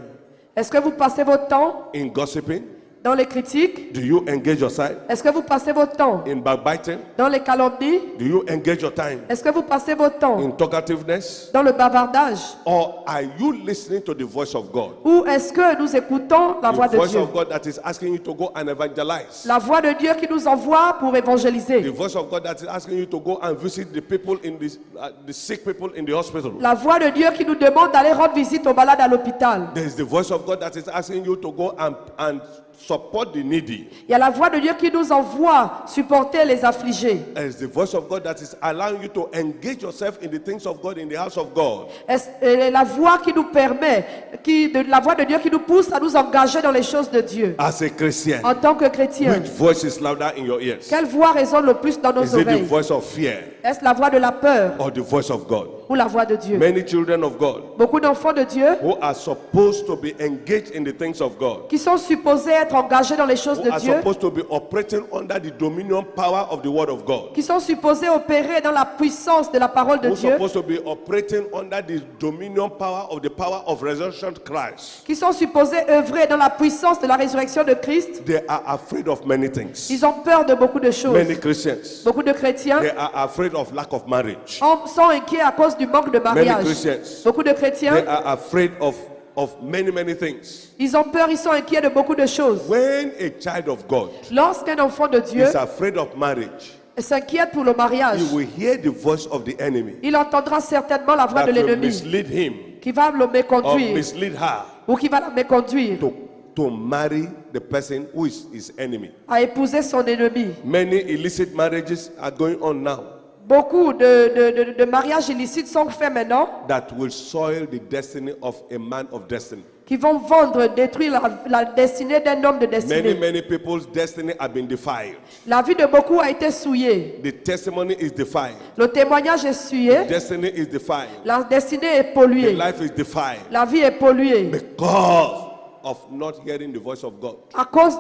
Est-ce que vous passez votre temps in gossiping, Dans les critiques, Do you engage your time est-ce que vous passez votre temps? in backbiting? Dans les calomnies, Do you engage your time est-ce que vous passez votre temps? in talkativeness? Dans le bavardage? Or are you listening to the voice of God? Ou est-ce que nous écoutons la voix The de voice Dieu? of God that is asking you to go and evangelize. La voix de Dieu qui nous envoie pour The évangéliser. voice of God that is asking you to go and visit the people in the sick people in the hospital. La voix de Dieu qui nous demande d'aller rendre visite aux malades à l'hôpital. There is the voice of God that is asking you to go and support the needy. Il y a la voix de Dieu qui nous envoie supporter les affligés. There is the voice of God that is allowing you to engage yourself in the things of God in the house of God. La voix qui nous permet, la voix de Dieu qui nous pousse à nous engager dans les choses de Dieu. As a Christian, En tant que chrétien, which voice is louder in your ears? quelle voix résonne le plus dans nos Is it the oreilles? voice of fear Est-ce la voix de la peur or the voice of God? ou la voix de Dieu? Many children of God Beaucoup d'enfants de Dieu who are supposed to be engaged in the things of God, qui sont supposés être engagés dans les choses who de are Dieu, supposed to be operating under the dominion power of the word of God, qui sont supposés opérer dans la puissance de la parole de who Dieu, are supposed to be operating under the dominion power of resurrection Christ. qui sont supposés œuvrer dans la puissance de la résurrection de Christ. They are afraid of many things. Ils ont peur de beaucoup de choses. Many Christians, Beaucoup de chrétiens they are afraid of lack of marriage. sont inquiets à cause du manque de Many mariage. Christians, Beaucoup de they chrétiens, are afraid of many things. ils ont peur, ils sont inquiets de beaucoup de choses. When a child of God Lorsqu'un enfant de Dieu is afraid of marriage, s'inquiète pour le mariage, he will hear the voice of the enemy il entendra certainement la voix that de will l'ennemi mislead him qui va le or méconduire mislead her ou qui va la méconduire to marry the person who is his enemy. à épouser son ennemi. Many illicit marriages are going on now Beaucoup de mariages illicites sont faits maintenant that will soil the destiny of a man of destiny. qui vont détruire la destinée d'un homme de destinée. Many people's destiny have been defiled. La vie de beaucoup a été souillée. The testimony is defiled. Le témoignage est souillé. Destiny is defiled. La destinée est The polluée. life is defiled La vie est polluée because of not hearing the voice of God. à cause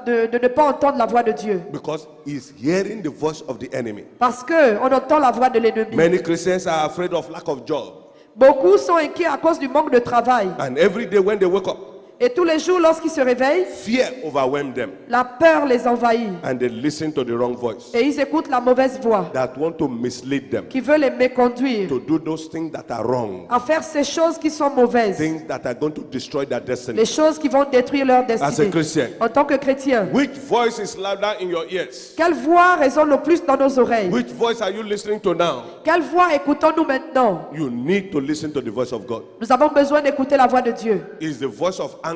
de ne pas entendre la voix de Dieu. Because he's hearing the voice of the enemy. Parce qu'on entend la voix de l'ennemi. Many Christians are afraid of lack of job. Beaucoup sont inquiets à cause du manque de travail. And every day when they wake up, Et tous les jours, lorsqu'ils se réveillent, fear overwhelms them. la peur les envahit. And they listen to the wrong voice Et ils écoutent la mauvaise voix that want to mislead them qui veut les méconduire to do those things that are wrong. à faire ces choses qui sont mauvaises. Things that are going to destroy their destiny. Les choses qui vont détruire leur As a destinée. Christian, En tant que chrétien, which voice is louder in your ears? quelle voix résonne le plus dans nos oreilles? Which voice are you listening to now? Quelle voix écoutons-nous maintenant? You need to listen to the voice of God. Nous avons besoin d'écouter la voix de Dieu. Is the voice of anger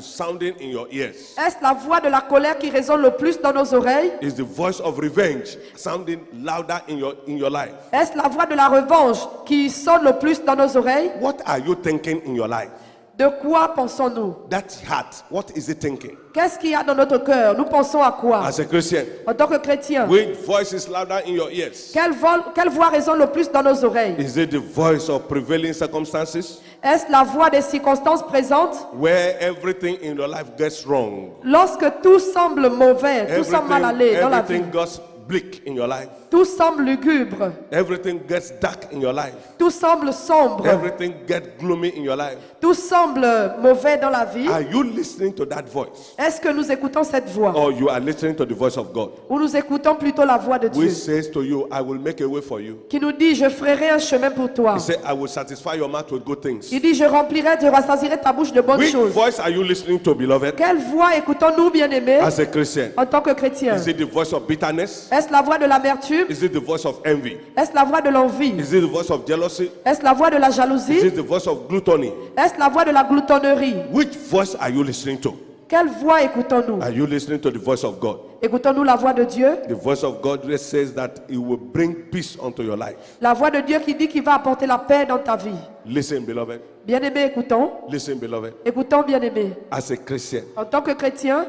sounding in your ears? Est-ce la voix de la colère qui résonne le plus dans nos oreilles? Is the voice of revenge sounding louder in your life? Est-ce la voix de la revanche qui sonne le plus dans nos oreilles? What are you thinking in your life? De quoi pensons-nous? That heart, what is it thinking? Qu'est-ce qu'il y a dans notre cœur? Nous pensons à quoi? As a Christian, En tant que chrétien, which voice is louder in your ears? quelle voix résonne le plus dans nos oreilles? Is it the voice of prevailing circumstances Est-ce la voix des circonstances présentes? where everything in your life gets wrong? Lorsque tout semble mauvais, tout semble mal aller dans la vie, Everything gets bleak in your life. tout semble lugubre, Everything gets dark in your life. tout semble sombre, Everything gets gloomy in your life. tout semble mauvais dans la vie. Are you listening to that voice? Est-ce que nous écoutons cette voix Or you are listening to the voice of God, ou nous écoutons plutôt la voix de Dieu which says to you, I will make a way for you. qui nous dit je ferai un chemin pour toi? He said, I will satisfy your mouth with good things. Il dit je rassasierai ta bouche de bonnes Which choses. voice are you listening to, beloved? Quelle voix écoutons-nous, bien-aimés, As a Christian, en tant que chrétiens? is it the voice of bitterness? Est-ce la voix de l'amertume? Is it the voice of envy? Est-ce la voix de l'envie? Is it the voice of jealousy? Est-ce la voix de la Is jalousie? it the voice of gluttony? Est-ce la voix de la gloutonnerie? Which voice are you listening to? Quelle voix écoutons-nous? Are you listening to the voice of God? Écoutons-nous la voix de Dieu? The voice of God says that He will bring peace unto your life. La voix de Dieu qui dit qu'il va apporter la paix dans ta vie. Listen, beloved. Bien-aimés, écoutons. Listen, beloved. Écoutons, bien-aimés. As a Christian, En tant que chrétiens,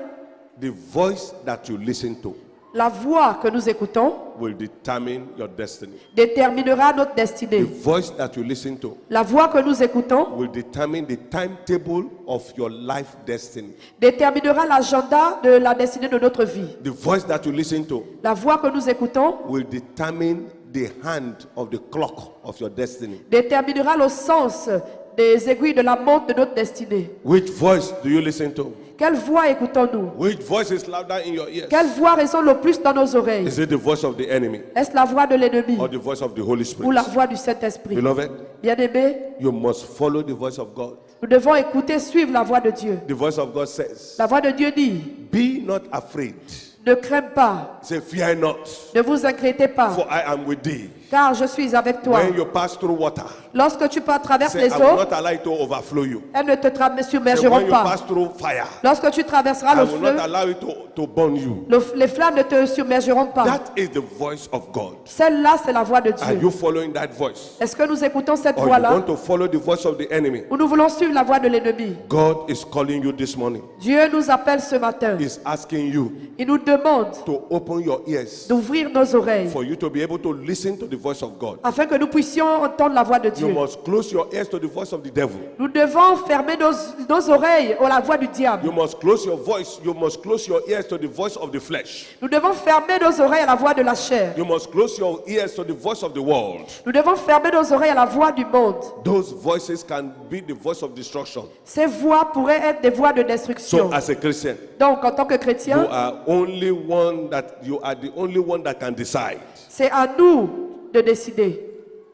the voice that you listen to la voix que nous écoutons will determine your destiny. déterminera notre The destinée. voice that you listen to La voix que nous écoutons will determine the timetable of your life destiny. déterminera l'agenda de la destinée de notre vie. The voice that you listen to La voix que nous écoutons will determine the hand of the clock of your destiny. déterminera le sens des aiguilles de la montre de notre destinée. Which voice do you listen to? Quelle voix écoutons-nous? Which voice is louder in your ears? Quelle voix résonne le plus dans nos oreilles? Is it the voice of the enemy Est-ce la voix de l'ennemi or the voice of the Holy ou la Spirit? voix du Saint-Esprit? Beloved, Bien-aimés, you must follow the voice of God. nous devons écouter, suivre la voix de Dieu. The voice of God says, La voix de Dieu dit, be not afraid. ne crains pas, Say, fear not, ne vous inquiétez pas, for I am with thee. car je suis avec toi. When you pass through water, Lorsque tu traverses say, les I will eaux, not allow it to overflow you. elles ne te Say, submergeront when you pas. pass through fire, Lorsque tu traverseras I le will feu, not allow it to burn you. les flammes ne te submergeront pas. That is the voice of God. Celle-là, c'est la voix de Are Dieu. you following that voice? Est-ce que nous écoutons cette Or you voix-là want to follow the voice of the enemy? ou nous voulons suivre la voix de l'ennemi? God is calling you this morning. Dieu nous appelle ce matin. He's asking you Il nous demande to open your ears d'ouvrir nos oreilles for you to be able to listen to the voice of God. afin que nous puissions entendre la voix de You Dieu. must close your ears to the voice of the devil. Nous devons fermer nos oreilles à la voix du diable. You must close your voice. You must close your ears to the voice of the flesh. Nous devons fermer nos oreilles à la voix de la chair. You must close your ears to the voice of the world. Nous devons fermer nos oreilles à la voix du monde. Those voices can be the voice of destruction. Ces voix pourraient être des voix de So destruction. as a Christian, Donc, en tant que you chrétien, are the only one that can decide c'est à nous de décider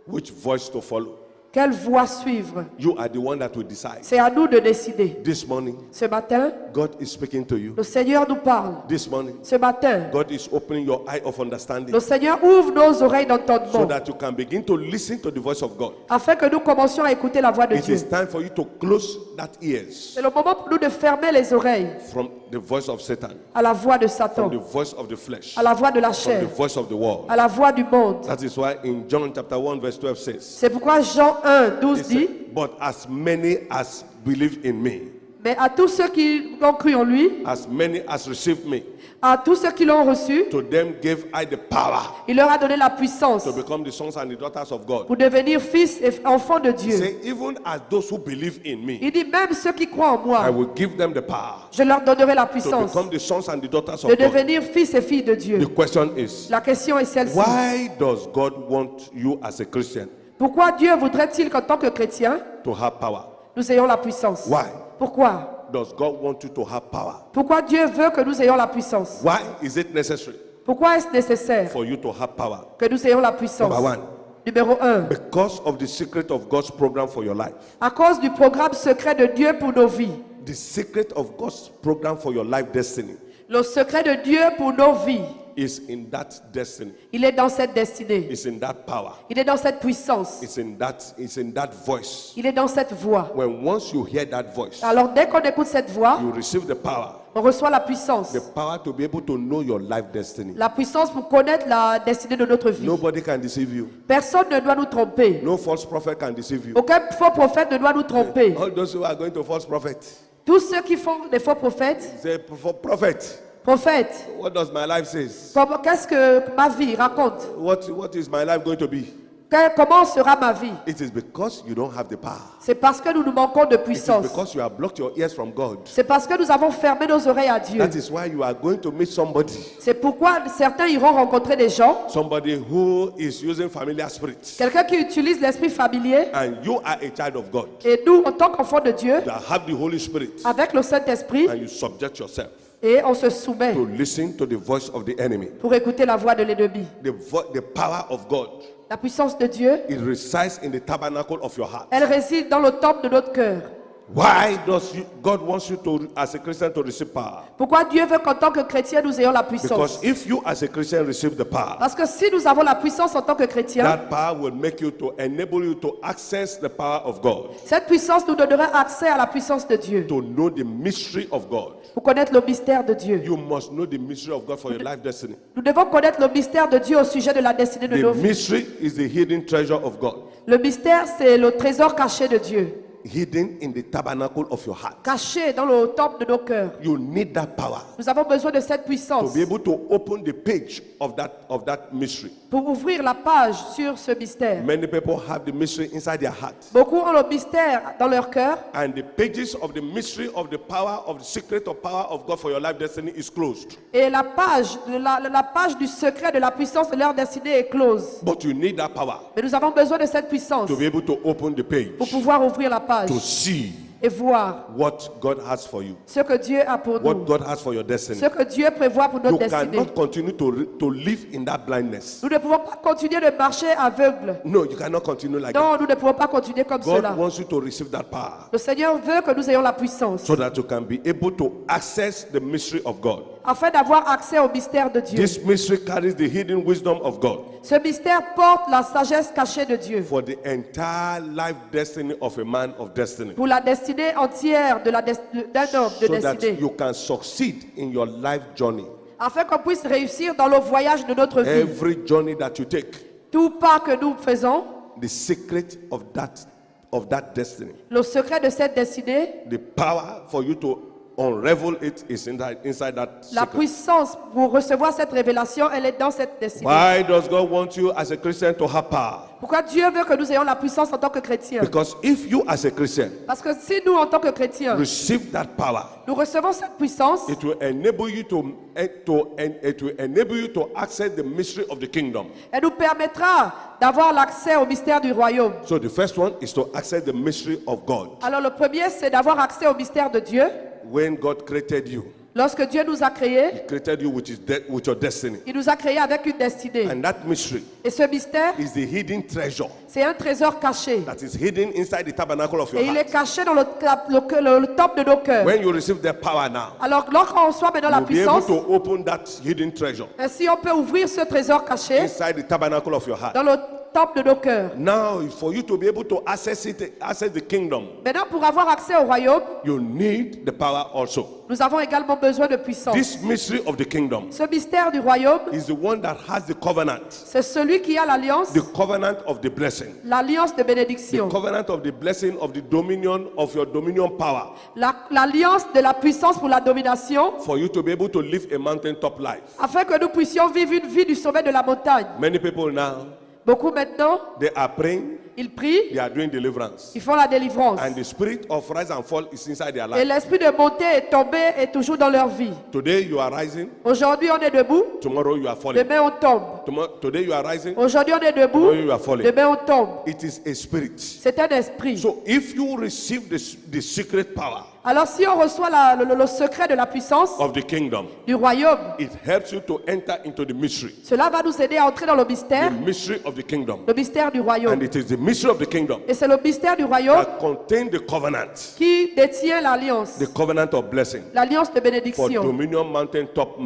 which voice to follow. quelle voie suivre. You are the one that will decide. C'est à nous de décider. This morning, Ce matin, God is speaking to you. le Seigneur nous parle. This morning, Ce matin, God is opening your eye of understanding le Seigneur ouvre nos oreilles so d'entendement that you can begin to listen to the voice of God. afin que nous commencions à écouter la voix de It Dieu. is time for you to close that ears C'est le moment pour nous de fermer les oreilles from the voice of Satan, à la voix de from Satan, the voice of the flesh, à la voix de la from chair, the voice of the world. à la voix du monde. That is why in John chapter 1 verse 12 says, C'est pourquoi Jean 1, 12 he dit, said, but as many as believe in me, mais à tous ceux qui ont cru en lui, as many as received me, à tous ceux qui l'ont reçu, to them gave I the power il leur a donné la puissance to become the sons and the daughters of God. pour devenir fils et enfants de He Dieu. said, even as those who believe in me, Il dit, même ceux qui croient en I moi, will give them the power je leur donnerai la to puissance become the sons and the daughters de of God. devenir fils et filles de Dieu. The question is, La question est celle-ci. why does God want you as a Christian Pourquoi Dieu voudrait-il qu'en tant que chrétien, to have power? nous ayons la puissance? Why Pourquoi? does God want you to have power? Pourquoi Dieu veut que nous ayons la puissance? Why is it necessary Pourquoi est-ce nécessaire for you to have power? que nous ayons la puissance? Number one, Numéro 1. because of the secret of God's program for your life. À cause du programme secret de Dieu pour nos vies. The secret of God's program for your life destiny Le secret de Dieu pour nos vies, is in that destiny. il est dans cette destinée. It's in that power. Il est dans cette puissance. It's in that voice. Il est dans cette voix. When once you hear that voice, Alors dès qu'on écoute cette voix, you receive the power. on reçoit la puissance. The power to be able to know your life destiny. La puissance pour connaître la destinée de notre vie. Nobody can deceive you. Personne ne doit nous tromper. No false prophet can deceive you. Aucun faux prophète ne doit nous tromper. All those who are going to false prophet, Tous ceux qui font des faux prophètes, say, prophet, prophètes, what does my life says? qu'est-ce que ma vie raconte? What is my life going to be? Comment sera ma vie? It is because you don't have the power. C'est parce que nous nous manquons de It is puissance. because you have blocked your ears from God. C'est parce que nous avons fermé nos oreilles à Dieu. That is why you are going to meet somebody. C'est pourquoi certains iront rencontrer des gens, Somebody who is using familiar spirits. quelqu'un qui utilise l'esprit familier, And you are a child of God. et nous, en tant qu'enfants de Dieu, That have the Holy Spirit. avec le Saint-Esprit, And you subject yourself et on se soumet to listen to the voice of the enemy. pour écouter la voix de l'ennemi. The power of God, La puissance de Dieu, it resides in the tabernacle of your heart. elle réside dans le temple de notre cœur. Why does God wants you to, as a Christian, to receive power? Pourquoi Dieu veut qu'en tant que chrétien, nous ayons la Because puissance? if you, as a Christian, receive the power, Parce que si nous avons la puissance en tant que chrétien, that power will make you to enable you to access the power of God, cette puissance nous donnera accès à la puissance de Dieu. to know the mystery of God. Pour connaître le mystère de Dieu. You must know the mystery of God for your life destiny. Nous devons connaître le mystère de Dieu au sujet de la destinée de The nos vies. mystery is the hidden treasure of God, Le mystère, c'est le trésor caché de Dieu. hidden in the tabernacle of your heart. Caché dans le temple de nos cœurs. You need that power Nous avons besoin de cette to puissance be able to open the page of that mystery. pour ouvrir la page sur ce mystère. Many people have the mystery inside their heart, Beaucoup ont le mystère dans leur cœur and the pages of the mystery of the power of the secret of power of God for your life destiny is closed. et la page du secret de la puissance de leur destinée est close. But you need that power Mais nous avons besoin de cette puissance to be able to open the page, pour pouvoir ouvrir la page, to see et voir what God has for you, ce que Dieu a pour what nous, God has for your destiny. ce que Dieu prévoit pour You notre destinée. cannot continue to live in that blindness. Nous ne pouvons pas continuer de marcher aveugle. No, you cannot continue like Non, that. nous ne pouvons pas continuer comme God cela. wants you to receive that power Le Seigneur veut que nous ayons la puissance so that you can be able to access the mystery of God. afin d'avoir accès au mystère de Dieu. This mystery carries the hidden wisdom of God Ce mystère porte la sagesse cachée de Dieu for the entire life destiny of a man of destiny, pour la destinée entière d'un homme de so that destinée, you can succeed in your life journey. afin qu'on puisse réussir dans le voyage de notre vie. Every journey that you take, Tout pas que nous faisons, the secret of that destiny, le secret de cette destinée, the power for you to unravel it is inside that la secret. puissance pour recevoir cette révélation, elle est dans cette destinée. Why does God want you as a Christian to have power? Pourquoi Dieu veut que nous ayons la puissance en tant que chrétiens? Because if you as a Christian Parce que si nous, en tant que chrétiens, receive that power, nous recevons cette puissance, it will enable you to access the mystery of the kingdom. elle nous permettra d'avoir l'accès au mystère du royaume. So the first one is to access the mystery of God. Alors le premier, c'est d'avoir accès au mystère de Dieu. When God created you, Lorsque Dieu nous a créés, He created you with your destiny. il nous a créés avec une destinée. And that mystery Et ce mystère, is the hidden treasure c'est un trésor caché. that is hidden inside the tabernacle of your Et il est heart. caché dans le temple de nos cœurs. When you receive that power now, Alors lorsqu'on reçoit maintenant la you'll be able puissance, to open that hidden treasure ainsi on peut ouvrir ce trésor caché inside the tabernacle of your heart. dans le temple de nos cœurs. Now, for you to be able to access the kingdom, Maintenant, pour avoir accès au royaume, you need the power also. nous avons également besoin de puissance. This mystery of the kingdom Ce mystère du royaume, is the one that has the covenant, c'est celui qui a l'alliance, the covenant of the blessing, l'alliance de the bénédiction, covenant of the blessing of the dominion of your dominion power, l'alliance de la puissance pour la domination, for you to be able to live a mountaintop life. afin que nous puissions vivre une vie du sommet de la montagne. Many people now, Beaucoup maintenant, they are praying, ils prient, they are doing deliverance, ils font la délivrance. and the spirit of rise and fall is inside their Et life. l'esprit de monter et tomber est toujours dans leur vie. Today you are rising, Aujourd'hui, on est debout, tomorrow you are falling. demain on tombe. Today you are rising, Aujourd'hui, on est debout, tomorrow you are falling. demain on tombe. It is a spirit. C'est un esprit. So if you receive the secret power Alors si on reçoit le secret de la puissance of the kingdom, du royaume, it helps you to enter into the mystery, cela va nous aider à entrer dans le the mystère mystery of the kingdom. du royaume. And it is the mystery of the kingdom Et c'est le mystère du royaume that contains the covenant, qui détient l'alliance, the covenant of blessing l'alliance de for bénédiction, dominion mountaintop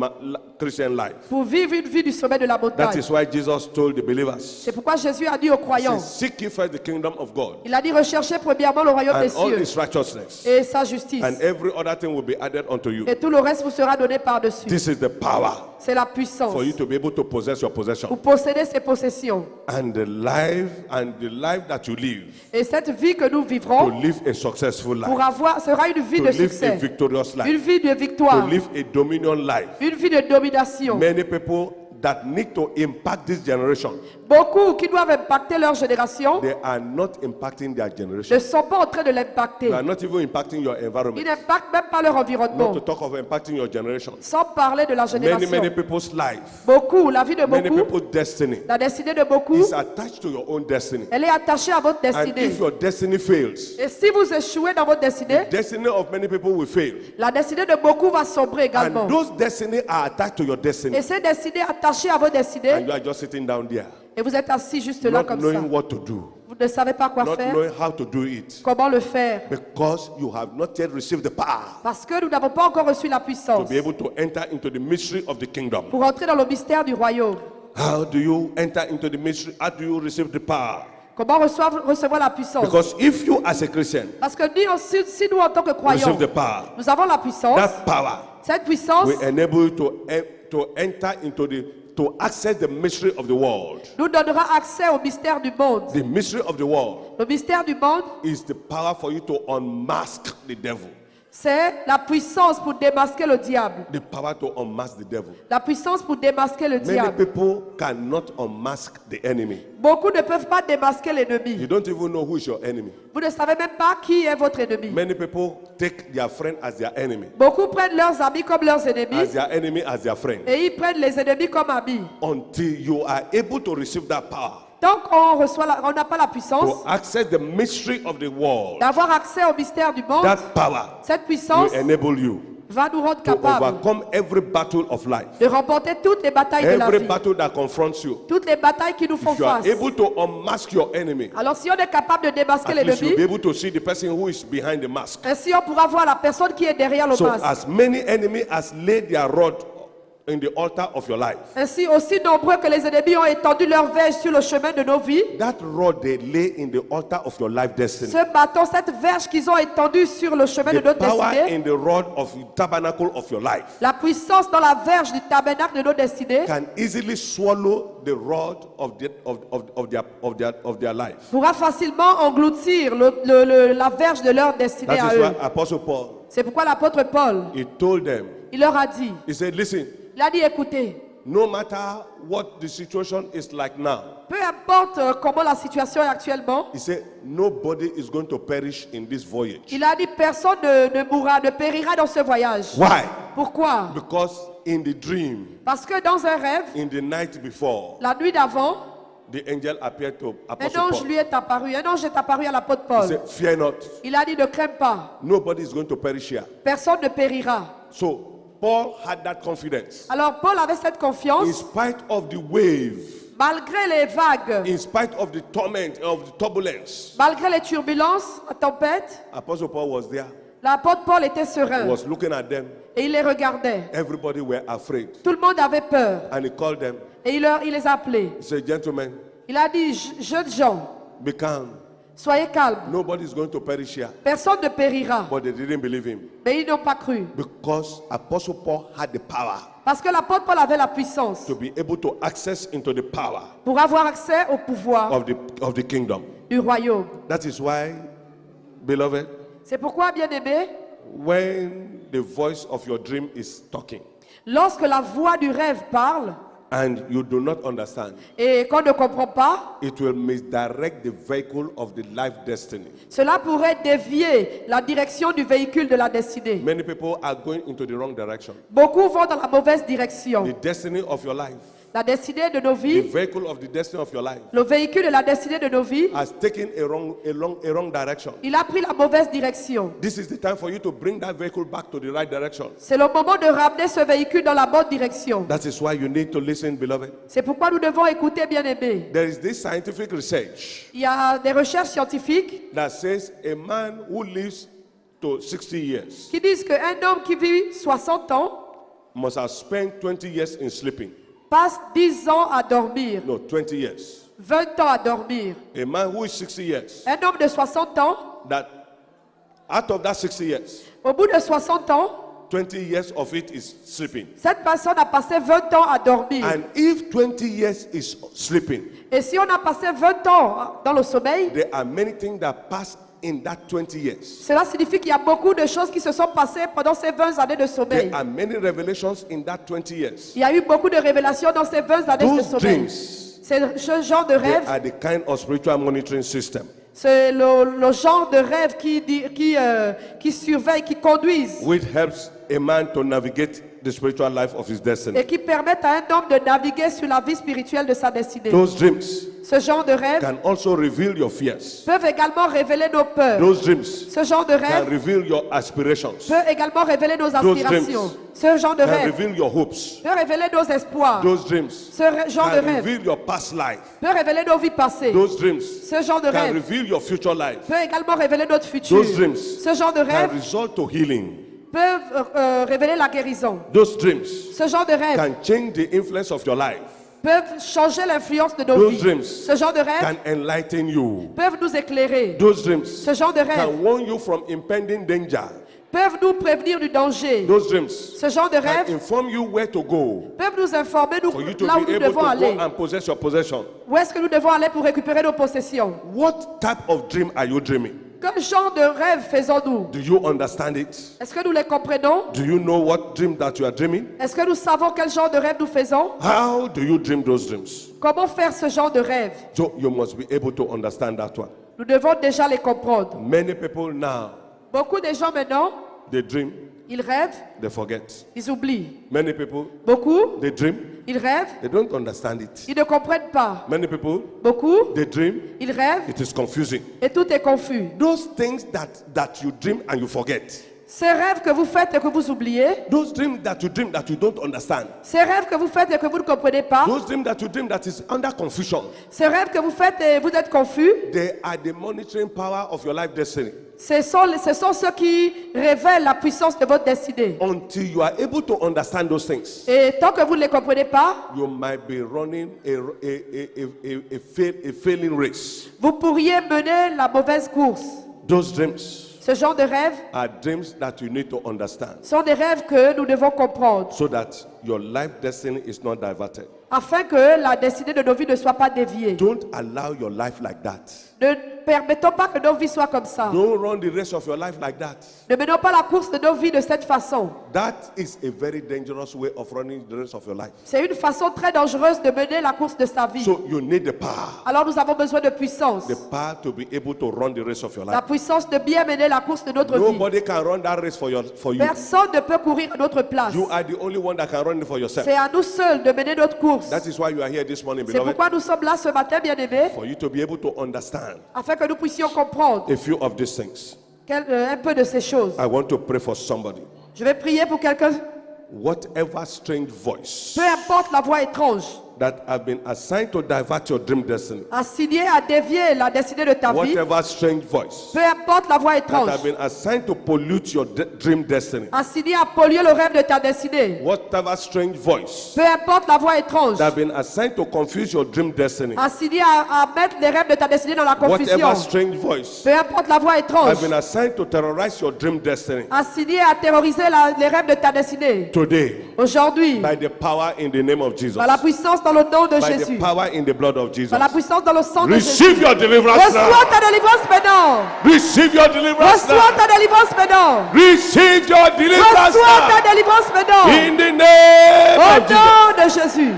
Christian life. pour vivre une vie du sommet de la That montagne. is why Jesus told the believers, C'est pourquoi Jésus a dit aux he croyants, says, seek ye first the kingdom of God il a dit recherchez premièrement le royaume des and all cieux his righteousness, et sa justice. and every other thing will be added unto you. Et tout le reste vous sera donné par-dessus. This is the power C'est la puissance for you to be able to possess your possession. pour posséder ses possessions. And the life that you live, Et cette vie que nous to vivrons live a successful life, pour avoir sera une vie to de live a succès, victorious une life, vie de to victoire, live a dominion life. une vie de domination. Many people that need to impact this generation, Beaucoup qui doivent impacter leur génération they are not impacting their generation. ne sont pas en train de l'impacter. They are not even impacting your Ils environment. n'impactent même pas leur Not environnement. to talk of impacting your generation. Sans parler de la Many génération. people's life, Beaucoup, la vie de many beaucoup, people's destiny la destinée de beaucoup, is attached to your own destiny. elle est attachée à votre And destinée. if your destiny fails, Et si vous échouez dans votre destinée, destiny of many people will fail. la destinée de beaucoup va sombrer également. And those destiny are attached to your destiny. Et ces destinées attachées à vos And destinées, you are just sitting down there, et vous êtes assis juste là not comme ça. knowing what to do, Vous ne savez pas quoi not faire, knowing how to do it, comment le faire. because you have not yet received the power Parce que nous n'avons pas encore reçu la to puissance be able to enter into the mystery of the kingdom. pour entrer dans le mystère du royaume. How do you enter into the mystery? How do you receive the power? Comment recevoir la puissance? Because if you as a Christian Parce que si nous, en tant que croyants, receive the power, nous avons la puissance, that power cette puissance will enable you to enter into to access the mystery of the world. nous donnera accès au mystère du monde. The mystery of the world Le mystère du monde, is the power for you to unmask the devil. c'est la puissance pour démasquer le diable. The power to unmask the devil. La puissance pour démasquer le Many diable. people cannot unmask the enemy. Beaucoup ne peuvent pas démasquer l'ennemi. You don't even know who is your enemy. Vous ne savez même pas qui est votre ennemi. Many people take their friend as their enemy, Beaucoup prennent leurs amis comme leurs ennemis as their enemy as their friend. et ils prennent les ennemis comme amis. Until you are able to receive that power, Tant qu'on on n'a pas la puissance to access the mystery of the world, d'avoir accès au mystère du monde, that power cette puissance will enable you va nous rendre to capables overcome every battle of life. de remporter toutes les batailles de la Every vie, battle that confronts you. toutes les batailles qui nous font If you are face. able to unmask your enemy, Alors si on est capable de démasquer at least you'll l'ennemi, be able to see the person who is behind the mask. ainsi on pourra voir la personne qui est derrière le So masque. as many enemies as laid their rod in the altar of your life, Ainsi, aussi nombreux que les ennemis ont étendu leur verge sur le chemin de nos vies, that rod they lay in the altar of your life destiny. ce bâton, cette verge qu'ils ont étendue sur le chemin de The notre power destinée, in the rod of the tabernacle of your life la puissance dans la verge du tabernacle de nos destinées can easily swallow the rod of their life. pourra facilement engloutir la verge de leur destinée That à is eux. why Apostle Paul, C'est pourquoi l'apôtre Paul, he told them, il leur a dit, he said, listen, il a dit, écoutez, no matter what the situation is like now, peu importe comment la situation est actuellement, he said, nobody is going to perish in this voyage. il a dit, personne ne mourra, ne périra dans ce voyage. Why? Pourquoi? Because in the dream, Parce que dans un rêve, in the night before, la nuit d'avant, the angel appeared to un Apostle ange Paul. lui est apparu, un ange est apparu à l'apôtre He Paul. said, fear not, Il a dit, ne crains pas, nobody is going to perish here. personne ne périra. So Paul had that confidence. Alors Paul avait cette In confiance, spite of the wave, malgré les vagues, in spite of the torment, of the turbulence, malgré les turbulences, la tempête, Apostle Paul was there. l'apôtre Paul était He serein was looking at them. et il les regardait. Everybody were afraid. Tout le monde avait peur And he called them. et il les a appelés. He said, gentlemen, Il a dit, jeunes gens, be calm. soyez calmes, Nobody is going to perish here. personne ne périra. But they didn't believe him. Mais ils n'ont pas cru. Because Apostle Paul had the power Parce que l'apôtre Paul avait la puissance to be able to access into the power pour avoir accès au pouvoir of the kingdom. du royaume. That is why, beloved, C'est pourquoi, bien-aimé, when the voice of your dream is talking lorsque la voix du rêve parle and you do not understand, et qu'on ne comprend pas, it will misdirect the vehicle of the life destiny. cela pourrait dévier la direction du véhicule de la destinée. Many people are going into the wrong direction. Beaucoup vont dans la mauvaise direction. The destiny of your life, La destinée de nos the vies, vehicle of the destiny of your life le véhicule de la destinée de nos vies, has taken a wrong direction. il a pris la mauvaise direction. This is the time for you to bring that vehicle back to the right direction. C'est le moment de ramener ce véhicule dans la bonne direction. That is why you need to listen, beloved. C'est pourquoi nous devons écouter, bien-aimés. There is this scientific research Il y a des recherches scientifiques that says a man who lives to 60 years qui disent qu'un homme qui vit 60 ans must have spent 20 years in sleeping. passe 10 ans à dormir, No, 20 years. 20 ans à dormir. A man who is 60 years, Un homme de 60 ans, that out of that 60 years, au bout de 60 ans, 20 years of it is sleeping. cette personne a passé 20 ans à dormir. And if 20 years is sleeping, Et si on a passé 20 ans dans le sommeil, there are many things that pass in that 20 years. cela signifie qu'il y a beaucoup de choses qui se sont passées pendant ces 20 années de sommeil. There are many revelations in that 20 years. Il y a eu beaucoup de révélations dans ces 20 années de Those sommeil. dreams, C'est ce genre de they rêve, are the kind of spiritual monitoring system c'est le genre de rêve qui surveille, qui conduise which helps a man to navigate the spiritual life of his destiny. et qui permettent à un homme de naviguer sur la vie spirituelle de sa destinée. Those dreams Ce genre de rêve can also reveal your fears. peuvent également révéler nos peurs. Those dreams Ce genre de can rêve reveal your aspirations. peut également révéler nos aspirations. Ce genre de Can rêve reveal your hopes. peut révéler nos espoirs. Those dreams Ce genre de can rêve reveal your past life. peut révéler nos vies passées. Those dreams Ce genre de can rêve reveal your future life. peut également révéler notre futur. Those dreams Ce genre de can rêve result to healing. peuvent révéler la guérison. Those dreams Ce genre de rêve can change the influence of your life. peuvent changer l'influence de nos Those vies. dreams Ce genre de rêve can enlighten you. peuvent nous éclairer. Those dreams Ce genre de rêve can warn you from impending danger. peuvent nous prévenir du danger. Those dreams Ce genre de can rêve inform you where to go peuvent nous informer for you to là où be nous able to devons go aller. and possess your possession. Où est-ce que nous devons aller pour récupérer nos possessions? What type of dream are you dreaming? Quel genre de rêve faisons-nous? Do you understand it? Est-ce que nous les comprenons? Do you know what dream that you are dreaming? Est-ce que nous savons quel genre de rêve nous faisons? How do you dream those dreams? Comment faire ce genre de rêve? So you must be able to understand that one. Nous devons déjà les comprendre. Many people now, Beaucoup de gens maintenant, they dream Ils rêvent, they forget. ils oublient. Many people, Beaucoup, they dream, ils rêvent, they don't understand it. ils ne comprennent pas. Many people, Beaucoup, they dream, ils rêvent it is confusing. et tout est confus. Those things that you dream and you forget. Ces rêves que vous faites et que vous oubliez, Those dreams that you dream that you don't understand. ces rêves que vous faites et que vous ne comprenez pas, Those dreams that you dream that is under confusion. ces rêves que vous faites et vous êtes confus, They are the monitoring power of your life destiny. ce sont ceux qui révèlent la puissance de votre destinée. Until you are able to understand those things, Et tant que vous ne les comprenez pas, you might be running a failing race. vous pourriez mener la mauvaise course. Those dreams Ce genre de rêves are dreams that you need to understand sont des rêves que nous devons comprendre so that your life destiny is not diverted. afin que la destinée de nos vies ne soit pas déviée. Don't allow your life like that. Ne permettons pas que nos vies soient comme ça. Don't run the race of your life like that. Ne menons pas la course de nos vies de cette façon. That is a very dangerous way of running the race of your life. C'est une façon très dangereuse de mener la course de sa vie. So you need the power. Alors nous avons besoin de puissance. The power to be able to run the race of your La life. puissance de bien mener la course de notre vie. Nobody can run that race for you. Personne ne peut courir à notre place. You are the only one that can run it for yourself. C'est à nous seuls de mener notre course. That is why you are here this morning, C'est beloved. pourquoi nous sommes là ce matin, bien-aimés, For you to be able to understand afin que nous puissions comprendre a few of these things. un peu de ces choses. I want to pray for somebody. Je vais prier pour quelqu'un, Whatever strange voice peu importe la voix étrange, that have been assigned to divert your dream destiny, assigné à dévier la destinée de ta vie, whatever strange voice peu importe la voix that étrange, have been assigned to pollute your dream destiny, assigné à polluer le rêve de ta destinée, whatever strange voice peu importe la voix étrange, that have been assigned to confuse your dream destiny, assigné à mettre les rêves de ta destinée dans la confusion, whatever strange voice peu importe la voix étrange, have been assigned to terrorize your dream destiny, assigné à terroriser les rêves de ta destinée. today, Aujourd'hui, by the power in the name of Jesus, par la puissance dans le nom de by the Jésus, power in the blood of Jesus, par la puissance dans le sang de Jésus, receive your deliverance reçois now. ta délivrance maintenant. Receive your deliverance Reçois now. ta délivrance maintenant. Receive your deliverance Reçois ta now. délivrance maintenant. In the name Au of Jesus. nom de Jésus.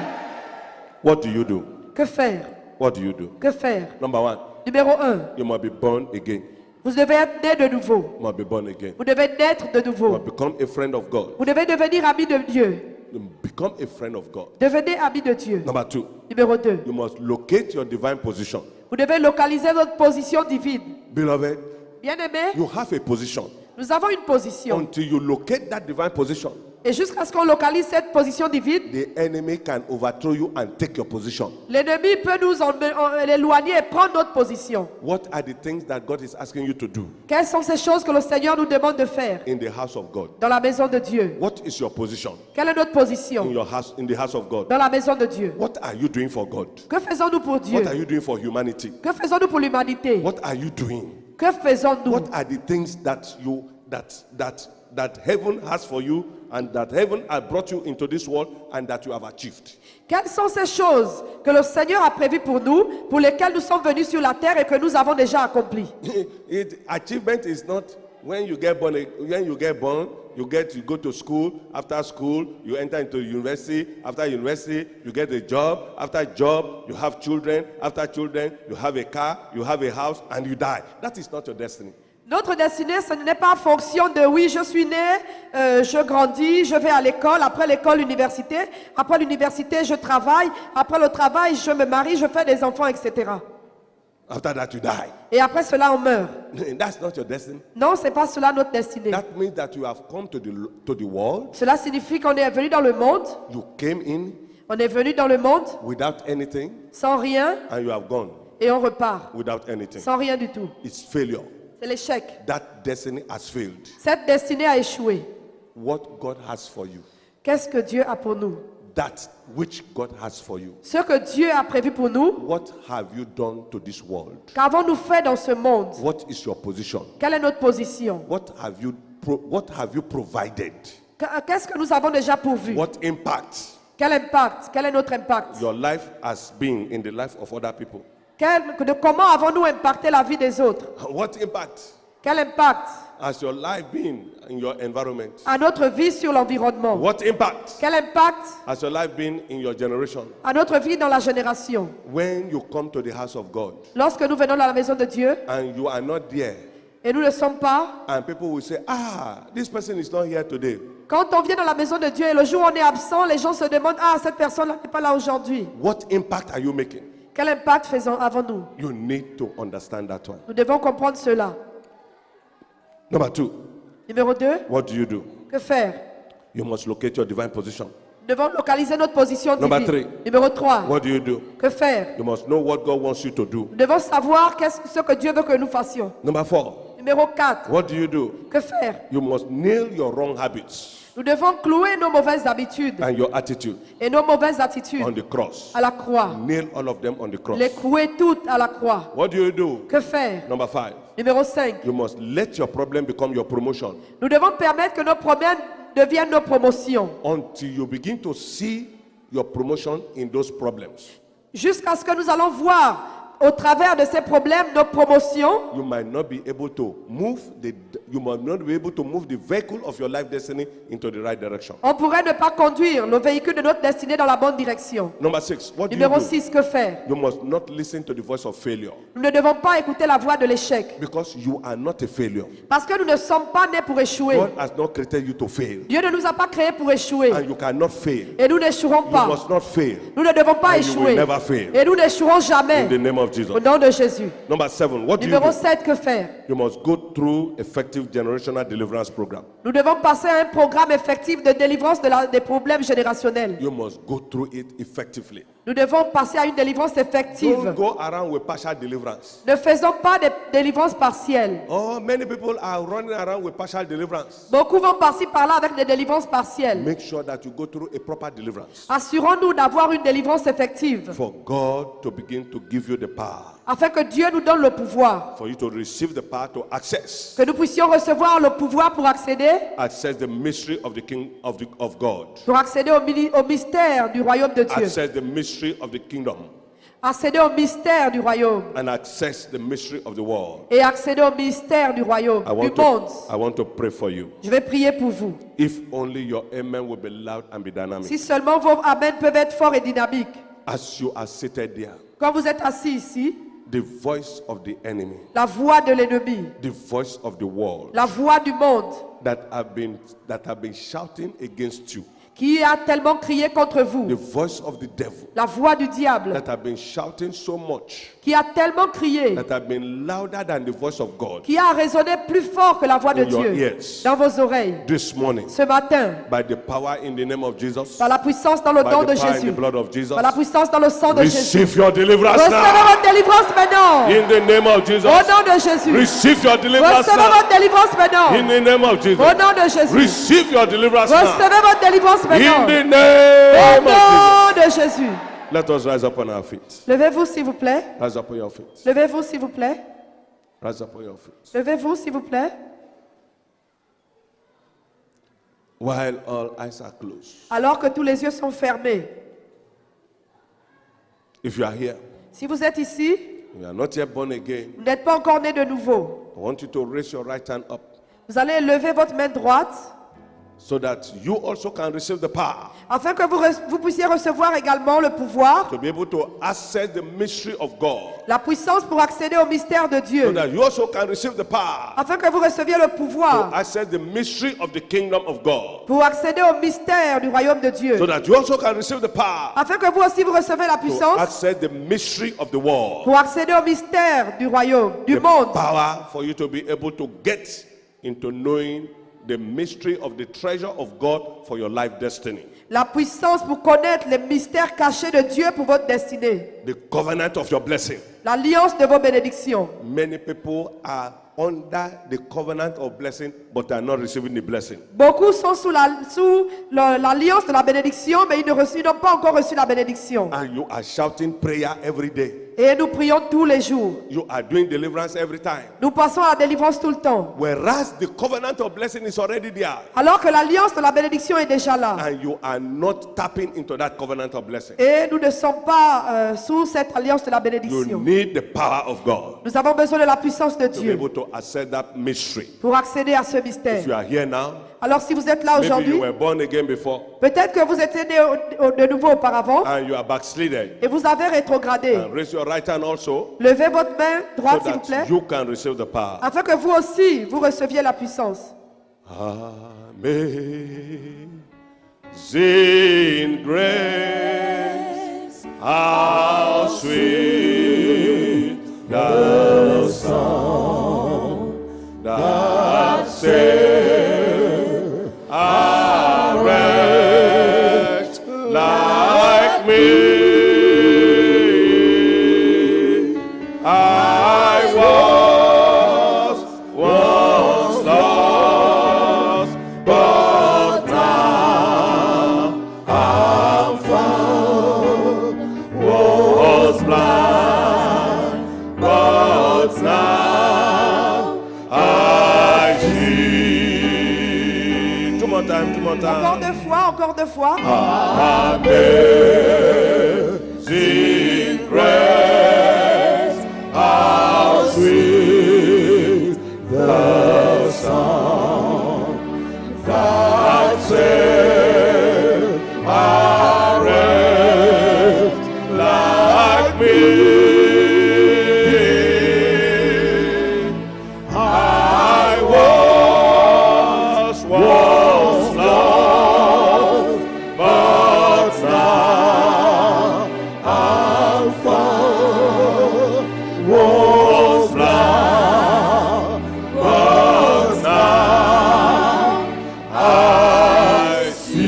What do you do? Que faire? What do you do? Que faire? Number one, Numéro 1. you must be born again. Vous devez être né de nouveau. You must be born again. Vous devez naître de You nouveau. must become a friend of God. Vous devez devenir ami de Dieu. You become a friend of God. Devenez ami de Dieu. Number two, Numéro 2. you must locate your divine position. Vous devez localiser votre position divine. Beloved, Bien-aimés, you have a position. nous avons une position. Until you locate that divine position, Et jusqu'à ce qu'on localise cette position divine, the enemy can overthrow you and take your position. l'ennemi peut nous éloigner et prendre notre position. What are the things that God is asking you to do Quelles sont ces choses que le Seigneur nous demande de faire in the house of God? dans la maison de Dieu? What is your position Quelle est notre position in your house, in the house of God? dans la maison de Dieu? What are you doing for God? Que faisons-nous pour Dieu? What are you doing for humanity? Que faisons-nous pour l'humanité? What are you doing? Que faisons-nous? What are the things that that heaven has for you and that heaven has brought you into this world and that you have achieved? Quelles sont ces choses que le Seigneur a prévues pour nous, pour lesquelles nous sommes venus sur la terre et que nous avons déjà accomplies? Achievement is not when you get born. When you get born, you go to school. After school, you enter into university. After university, you get a job. After job, you have children. After children, you have a car. You have a house, and you die. That is not your destiny. Notre destinée, ce n'est pas en fonction de oui, je suis né, je grandis, je vais à l'école, après l'école, l'université, après l'université, je travaille, après le travail, je me marie, je fais des enfants, etc. After that, you die. Et après cela, on meurt. That's not your destiny. Non, c'est pas cela notre destinée. That means that you have come to the world. Cela signifie qu'on est venu dans le monde, You came in on est venu dans le monde without anything, sans rien and you have gone et on repart without anything. sans rien du tout. It's failure. C'est l'échec. That destiny has failed. Cette destinée a échoué. What God has for you, Qu'est-ce que Dieu a pour nous? that which God has for you, Ce que Dieu a prévu pour nous, what have you done to this world? qu'avons-nous fait dans ce monde? What is your position? Quelle est notre position? What have you provided? Qu'est-ce que nous avons déjà pourvu? What impact Quel impact? Quel est notre impact? your life has been in the life of other people? Comment avons-nous impacté la vie des autres? What impact Quel impact has your life been in your environment? à notre vie sur l'environnement? What impact Quel impact has your life been in your generation? à notre vie dans la génération? When you come to the house of God Lorsque nous venons dans la maison de Dieu and you are not there Et nous ne sommes pas. And people will say, this person is not here today. Quand on vient dans la maison de Dieu et le jour où on est absent, les gens se demandent, cette personne-là n'est pas là aujourd'hui. What impact are you making? Quel impact avons-nous? You need to understand that one. Nous devons comprendre cela. Number 2, Numéro 2, what do you do? que faire? You must locate your divine position. Nous devons localiser notre position Number divine. 3. Numéro 3, What do you do? que faire? You must know what God wants you to do. Nous devons savoir ce que Dieu veut que nous fassions. Number 4. Numéro 4, What do you do? que faire? You must nail your wrong habits Nous devons clouer nos mauvaises habitudes and your attitude et nos mauvaises attitudes on the cross. à la croix. Nail all of them on the cross. Les clouer toutes à la croix. What do you do? Que faire? Number 5. Numéro 5, You must let your problem become your promotion nous devons permettre que nos problèmes deviennent nos promotions. until you begin to see your promotion in those problems. Jusqu'à ce que nous allons voir au travers de ces problèmes nos promotions. You might not be able to move the vehicle of your life destiny into the right direction. On pourrait ne pas conduire le véhicule de notre destinée dans la bonne direction. Number 6. What do you Numéro do? 6, que faire? You must not listen to the voice of failure Nous ne devons pas écouter la voix de l'échec. because you are not a failure. Parce que nous ne sommes pas nés pour échouer. God has not created you to fail, Dieu ne nous a pas créés pour échouer. and you cannot fail. Et nous n'échouerons You pas. must not fail Nous ne devons pas and you will échouer. never fail. Et nous n'échouerons In jamais. the name of Jesus. Au nom de Jésus. Number 7. What do you Numéro do? 7, que faire? You must go through effective generational deliverance program. Nous devons passer à un programme effectif de délivrance des problèmes générationnels. You must go through it effectively. Nous devons passer à une délivrance Don't effective. go around with partial deliverance. Ne faisons pas de délivrance partielle. Oh, many people are running around with partial deliverance. Beaucoup vont par-ci par-là avec des délivrances partielles. Make sure that you go through a proper deliverance Assurons-nous d'avoir une délivrance effective for God to begin to give you the power, afin que Dieu nous donne le pouvoir, for you to receive the power to access que nous puissions recevoir le pouvoir pour accéder the mystery of the King of God, au mystère du royaume de Dieu, access the mystery of the kingdom, accéder au mystère du royaume and access the mystery of the world. et accéder au mystère du royaume, du monde. I want to pray for you. Je vais prier pour vous. If only your amen will be loud and be dynamic. Si seulement vos amens peuvent être forts et dynamiques. As you are seated there, Quand vous êtes assis ici, the voice of the enemy, la voix de l'ennemi, the voice of the world la voix du monde that have been shouting against you, qui a tellement crié contre vous, the voice of the devil la voix du diable that have been shouting so much, qui a tellement crié, that have been louder than the voice of God qui a résonné plus fort que la voix de in your Dieu ears dans vos oreilles this morning, ce matin, by the power in the name of Jesus, par la puissance dans le nom by de the power in the Jésus, blood of Jesus, par la puissance dans le sang de Jésus. receive your deliverance Recevez now. votre délivrance maintenant. In the name of Jesus, Au nom de Jésus. receive your deliverance Recevez now. votre délivrance maintenant. In the name of Jesus, Au nom de Jésus. receive your deliverance now. Recevez votre délivrance In maintenant. the Au name of nom de Jésus. Jesus. Let us rise up on our feet. Levez-vous s'il vous plaît. Rise up on your feet. Levez-vous s'il vous plaît. Rise up on your feet. Levez-vous s'il vous plaît. While all eyes are closed. Alors que tous les yeux sont fermés. If you are here, Si vous êtes ici, you are not yet born again, vous n'êtes pas encore né de nouveau. I want you to raise your right hand up Vous allez lever votre main droite so that you also can receive the power afin que vous puissiez recevoir également le pouvoir, to be able to access the mystery of God. la puissance pour accéder au mystère de So Dieu. that you also can receive the power Afin que vous receviez le to pouvoir access the mystery of the kingdom of God. pour accéder au mystère du royaume de Dieu. So that you also can receive the power Afin que vous aussi vous recevez la to puissance access the mystery of the world. pour accéder au mystère du royaume, du The monde. power for you to be able to get into knowing the mystery of the treasure of God for your life destiny. La puissance pour connaître les mystères cachés de Dieu pour votre destinée. The covenant of your blessing. L'alliance de vos bénédictions. Many people are under the covenant of blessing but are not receiving the blessing. Beaucoup sont sous l'alliance de la bénédiction, mais ils n'ont pas encore reçu la bénédiction. And you are shouting prayer every day. Et nous prions tous les jours. You are doing deliverance every time. Nous passons à la délivrance tout le temps. Whereas the covenant of blessing is already there. Alors que l'alliance de la bénédiction est déjà là. And you are not tapping into that covenant of blessing. Et nous ne sommes pas sous cette alliance de la You bénédiction. need the power of God Nous avons besoin de la puissance de to be Dieu able to access that mystery. pour accéder à ce If mystère. you are here now, Alors si vous êtes là Maybe you aujourd'hui, were born again before peut-être que vous étiez né de nouveau auparavant and you are backslidden. et vous avez rétrogradé. And raise your right hand also Levez votre main so droite s'il vous plaît, that you can receive the power. afin que vous aussi, vous receviez la puissance. Amazing grace, how sweet the sound that saved a wretch like me. I was once lost, but now I'm found. Was blind, but now I see. Two more time, two more Encore time. deux fois, encore deux fois. Amazing grace, how sweet the sound that saved a wretch like me. I was once lost, but now I'm found. Was blind, but now I see.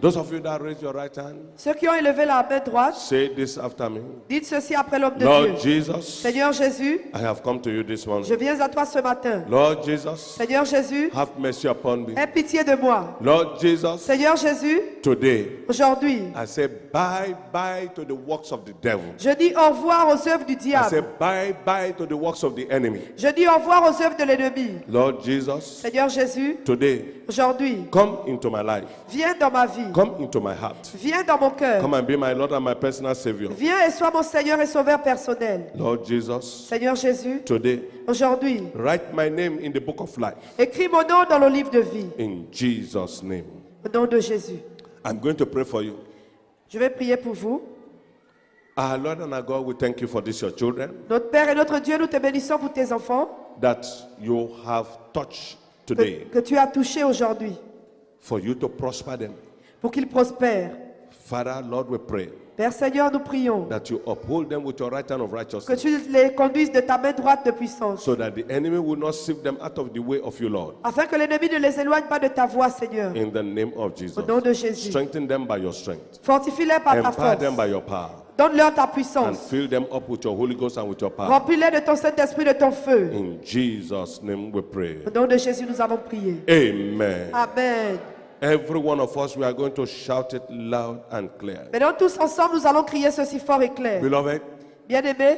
Those of you that raise your right hand, Ceux qui ont élevé la main droite, say this after me. dites ceci après l'homme de Lord Dieu. Jesus, Seigneur Jésus, I have come to you this morning. je viens à toi ce matin. Lord Jesus, Seigneur Jésus, have mercy upon me. aie pitié de moi. Lord Jesus, Seigneur Jésus, today aujourd'hui, I say bye bye to the works of the devil. je dis au revoir aux œuvres du I say diable. bye bye to the works of the enemy. Je dis au revoir aux œuvres de l'ennemi. Lord Jesus, Seigneur Jésus, today aujourd'hui, come into my life. viens dans ma vie. Come into my heart. Viens dans mon cœur. Come and be my Lord and my personal Savior. Viens et sois mon Seigneur et Sauveur personnel. Lord Jesus, Seigneur Jésus, today aujourd'hui, write my name in the book of life. écris mon nom dans le livre de vie. In Jesus' name. Au nom de Jésus. I'm going to pray for you. Je vais prier pour vous. Our Lord and our God, we thank you for this, your children, Notre Père et notre Dieu, nous te bénissons pour tes enfants that you have touched today que tu as touchés aujourd'hui for you to prosper them. pour qu'ils prospèrent. Father, Lord, we pray Père Seigneur, nous prions that you uphold them with your right hand of que righteousness, tu les conduises de ta main droite de puissance, so that the enemy will not sift them out of the way of you, Lord. afin que l'ennemi ne les éloigne pas de ta voix, Seigneur. In the name of Jesus. Au nom de Jésus. Strengthen them by your strength. Fortifie-les par ta Empower them by force. your power. Donne-leur ta And puissance. fill them up with your Holy Ghost and with your power. Remplis-les de ton Saint-Esprit, de ton feu. In Jesus' name we pray. Au nom de Jésus, nous avons prié. Amen. Amen. Every one of us, we are going to shout it loud and clear. Maintenant, tous ensemble, nous allons crier ceci fort et clair. Beloved, Bien-aimés,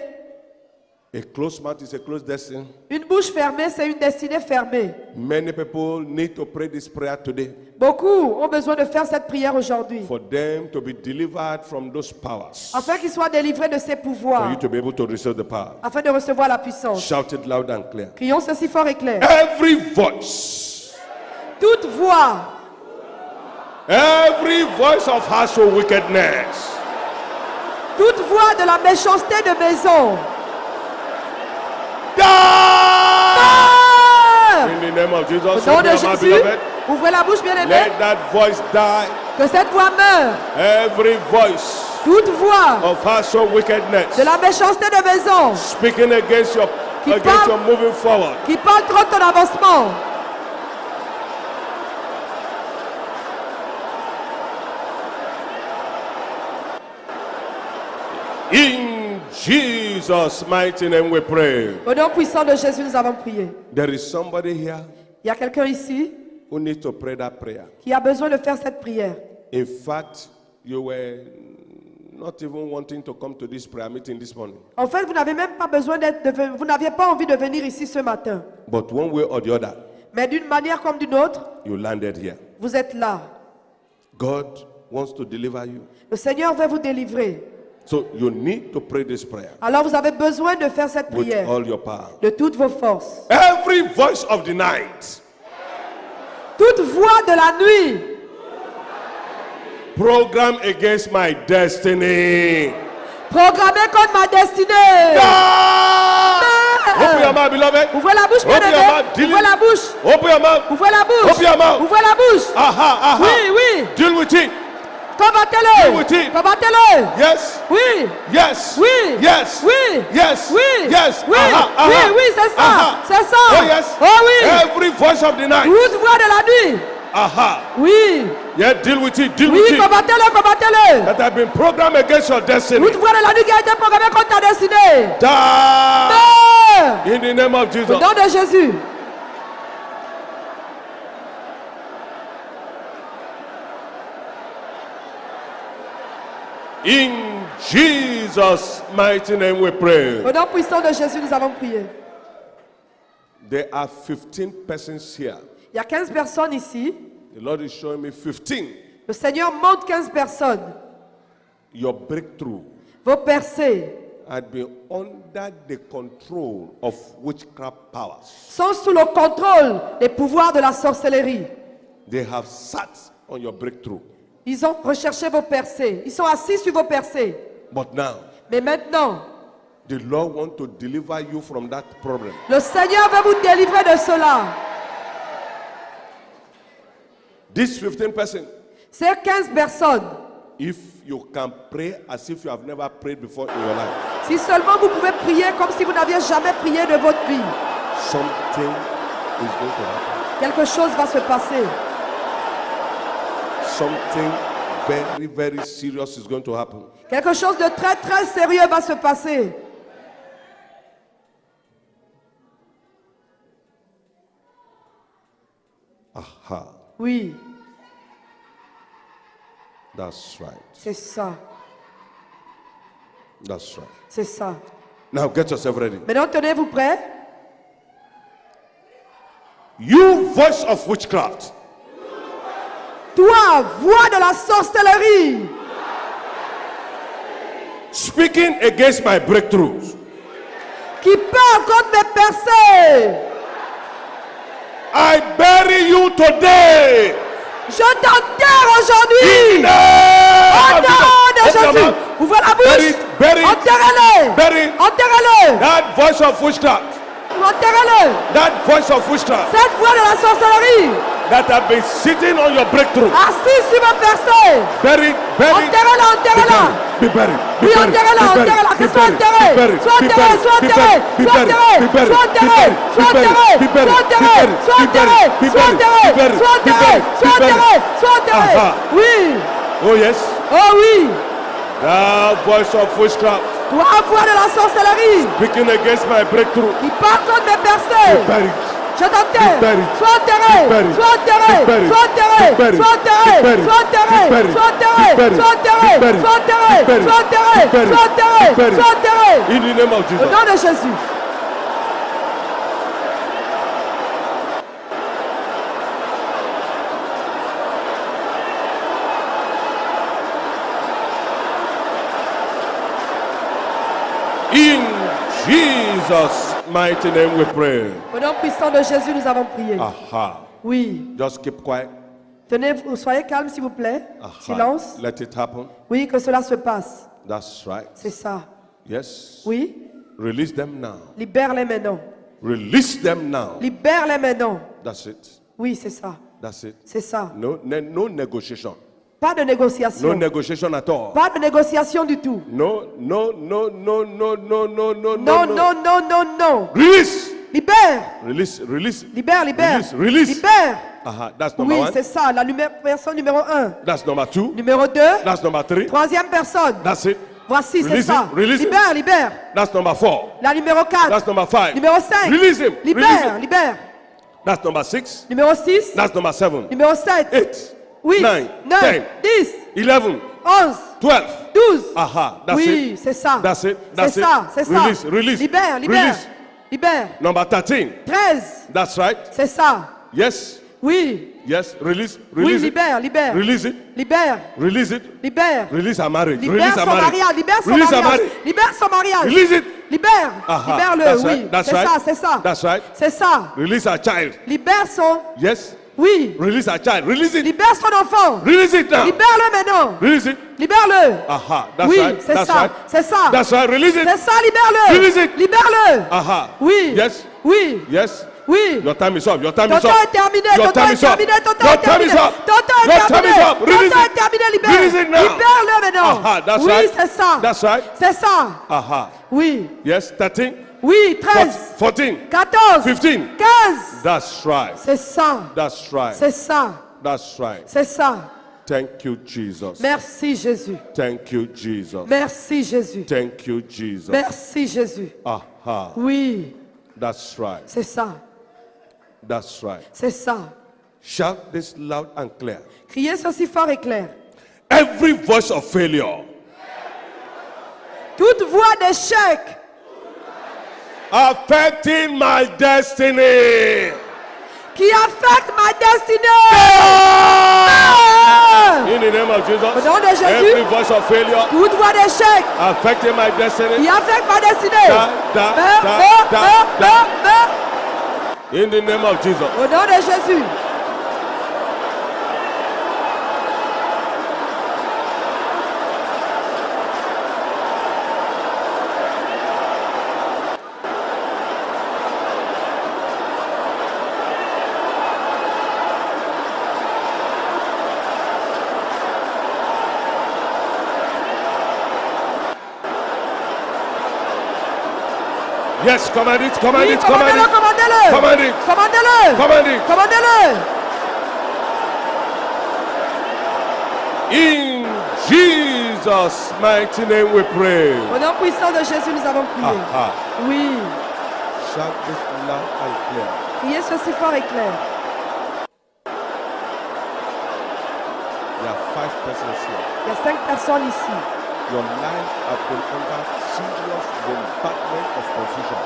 a closed mouth is a closed destiny. une bouche fermée, c'est une destinée fermée. Many people need to pray this prayer today Beaucoup ont besoin de faire cette prière aujourd'hui, for them to be delivered from those powers, afin qu'ils soient délivrés de ces for pouvoirs, you to be able to receive the power. afin de recevoir la puissance. Shout it loud and clear. Crions ceci fort et clair. Every voice, Toute voix, every voice of household wickedness, toute voix de la méchanceté de maison, die! meurt! In the name of Jesus, Au nom open de your mouth, Jésus, beloved. ouvrez la bouche, bien-aimés, Let that voice die. que cette voix meure. Every voice Toute voix of household wickedness de la méchanceté de maison speaking against your parle- moving forward. qui parle trop de ton avancement, In Jesus' mighty name we pray. au nom puissant de Jésus, nous avons prié. There is somebody here Il y a quelqu'un ici who needs to pray that prayer. qui a besoin de faire cette prière. In fact, you were not even wanting to come to this prayer meeting this morning. En fait, vous n'avez même pas besoin vous n'aviez pas envie de venir ici ce matin. But one way or the other, Mais d'une manière comme d'une autre, you landed here. vous êtes là. God wants to deliver you. Le Seigneur veut vous délivrer. So you need to pray this prayer Alors vous avez besoin de faire cette with prière all your power. de toutes vos forces. Every voice of the night Toute voix de la nuit program against my destiny. programmée contre ma destinée. Ah! Open your mouth, beloved. Ouvrez la bouche, Open your bien-aimé. mouth. Ouvrez la bouche. Open your mouth. Ouvrez la bouche. Open your mouth. Ouvrez la bouche. Aha, aha. Oui, oui. Deal with it. Combattez-le. Oui. Combattez-le. Yes. Oui. Yes. Oui. Yes. Oui. Yes. Oui. Yes. Oui. Aha, aha. Oui, oui, c'est ça. Aha. C'est ça. Oh yes. Oh oui. Every voice of the night. Toute voix de la nuit. Aha. Oui. Yeah, deal with it. Deal Oui, with it. combattez-le, combattez-le. That have been programmed against your destiny. Toute voix de la nuit qui a été programmée contre ta destinée. Die. Meurs. In the name of Jesus. Au nom de Jésus. In Jesus' mighty name we pray. Au nom puissant de Jésus, nous avons prié. There are 15 persons here. Il y a 15 personnes ici. The Lord is showing me 15. Le Seigneur montre 15 personnes. Your breakthrough Vos percées had been under the control of witchcraft powers. sont sous le contrôle des pouvoirs de la sorcellerie. They have sat on your breakthrough. Ils ont recherché vos percées. Ils sont assis sur vos percées. But now, Mais maintenant, the Lord wants to deliver you from that problem. le Seigneur veut vous délivrer de cela. These 15 persons, Ces 15 personnes, if you can pray as if you have never prayed before in your life, si seulement vous pouvez prier comme si vous n'aviez jamais prié de votre vie, something is going to happen. quelque chose va se passer. Something very, very serious is going to happen. Quelque chose de très très sérieux va se passer. Aha, Oui, that's right. c'est ça. That's right. C'est ça. Now get yourself ready. Maintenant, tenez-vous prêts? You voice of witchcraft, Toi, voix de la sorcellerie, speaking against my breakthroughs, qui parle contre mes percées, I bury you today. je t'enterre aujourd'hui. Name Au of nom de Jesus. Open your Jésus. mouth. Ouvrez la bouche. Bury it. Enterrez-le. Bury it. Enterrez-le. That voice of witchcraft, Enterrez-le. that voice of witchcraft Cette voix de la sorcellerie, that have been sitting on your breakthrough, assis sur vos percées. bury it, bury it. Enterrez-la, enterrez-la. Be buried. Oui, enterrez-la, enterrez-la. Que soit enterré. Soit enterré, soit enterré. Soit enterré. Soit enterré. Soit enterré. Soit enterré. Soit enterré. Soit enterré. Soit enterré. Soit enterré. Soit enterré. Oui. Oh yes. Oh oui. That voice of witchcraft Toi, voix de la sorcellerie, speaking against my breakthrough, qui part contre mes percées. bury it. Je t'enterre. Be buried. Sois enterré. Be buried. Sois enterré. Be buried. Sois enterré. Be buried. Sois enterré. Be buried. Sois enterré. Be buried. Sois enterré. Be buried. Sois enterré. Be buried. Sois enterré. Be buried. Sois enterré. Be buried. Sois enterré. Be buried. Sois enterré. In the name of Au Jesus. nom de Jésus. In Jesus' mighty name we pray. Au nom puissant de Jésus, nous avons prié. Aha. Oui. Just keep quiet. Tenez, soyez calme, s'il vous plaît. Aha. Silence. Let it happen. Oui, que cela se passe. That's right. C'est ça. Yes. Oui. Release them now. Libère-les maintenant. Release them now. Libère-les maintenant. That's it. Oui, c'est ça. That's it. C'est ça. No negotiation. Pas de négociation. No negotiation at all. Pas de négociation du tout. No. Non, non, non, non, non. Release. Libère. Release. Libère, libère. Release. Libère. Aha. That's number Oui, one. c'est ça. La personne numéro 1. That's number two. Numéro 2. That's number three. Troisième personne. That's it. Voici, c'est Release ça. it, release it. Libère, libère. That's number four. La numéro 4. That's number five. Numéro 5. Release him. Release Libère, him. libère. That's number 6. Numéro 6. That's number 7. Numéro 7. 8. 8. 9, 9. 10. 11. 11. 12. 12. Aha. That's Oui, it. c'est ça. That's it. C'est That's it. ça, c'est ça. Release. Libère, libère. Release. Libère. Number 13. 13. That's right. C'est ça. Yes. Oui. Yes, release, Oui, release it. libère, libère. Release it. Libère, Release it. libère. Release her marriage. Libère Release son her marriage. mariage, libère son Release her mariage. marriage. Libère son mariage. Release it. Libère. Aha, Libère-le, that's oui. right, that's C'est right. ça, c'est ça. That's right. C'est ça. Release her child. Libère son. Yes. Oui. Release her child. Release it. Libère son enfant. Release it now. Libère-le maintenant. Release it. Libère-le. Aha, that's Oui, right. c'est That's ça. right. C'est ça. That's right. Release it. C'est ça, libère-le. Release it. Libère-le. Aha. Oui. Yes. Oui. Yes. Oui. Your time is up. Your time Ton is temps up. est terminé. Your Ton temps time est is up. terminé. Ton temps Your est time terminé. is up. Ton temps est Your time terminé. is up. Ton Release temps it. est terminé. Release Libère. it now. Libère-le maintenant. Aha, that's Oui, right. c'est ça. That's right. C'est ça. Aha. Oui. Yes. 13. Oui, 13. 14. 14. 15. 15. That's right. C'est ça. That's right. C'est ça. That's right. C'est ça. Thank you, Jesus. Merci Jésus. Thank you, Jesus. Merci Jésus. Thank you, Jesus. Merci Jésus. Aha. Oui, That's right. c'est ça. That's right. C'est ça. Shout this loud and clear. Criez ceci fort et clair. Every voice of failure Toute voix d'échec affecting my destiny. qui affecte ma destinée. In the name of Au Jesus. nom de Jésus. Every voice of failure Toute voix d'échec affecting my destiny. qui affecte ma destinée. Da, In the name of Jesus. Au nom de Jésus. Yes, command it, command Oui, it, command commandez-le, it. commandez-le. Command it. Commandez-le. Command it. Commandez-le. In Jesus' mighty name we pray. Au nom puissant de Jésus, nous avons prié. Aha. Oui. Shout this loud and clear. Criez ceci fort et clair. There are 5 persons here. Il y a 5 personnes ici. Your life has been under serious bombardment of confusion.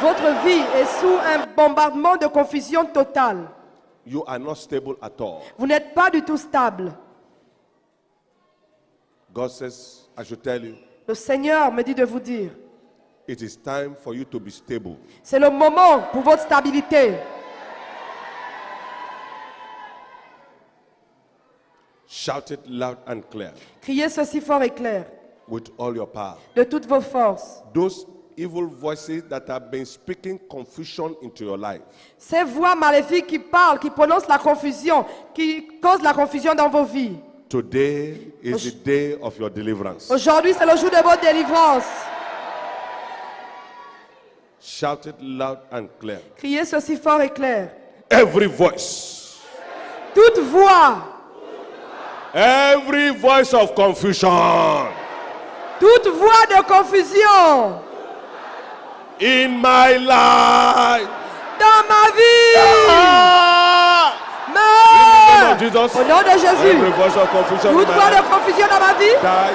Votre vie est sous un bombardement de confusion totale. You are not stable at all. Vous n'êtes pas du tout stable. God says, I should tell you, Le Seigneur me dit de vous dire, it is time for you to be stable. c'est le moment pour votre stabilité. Shout it loud and clear Criez ceci fort et clair, with all your power. de toutes vos forces. Those evil voices that have been speaking confusion into your life, Ces voix maléfiques qui parlent, qui prononcent la confusion, qui causent la confusion dans vos vies. today is the day of your deliverance. Aujourd'hui, c'est le jour de votre délivrance. Shout it loud and clear. Criez ceci fort et clair. Every voice, Toute voix, every voice of confusion toute voix de confusion in my life. dans ma vie. In the name of Jesus. Au nom de Jésus. Every voice of confusion in Toute my voix de life. confusion dans ma vie. Die.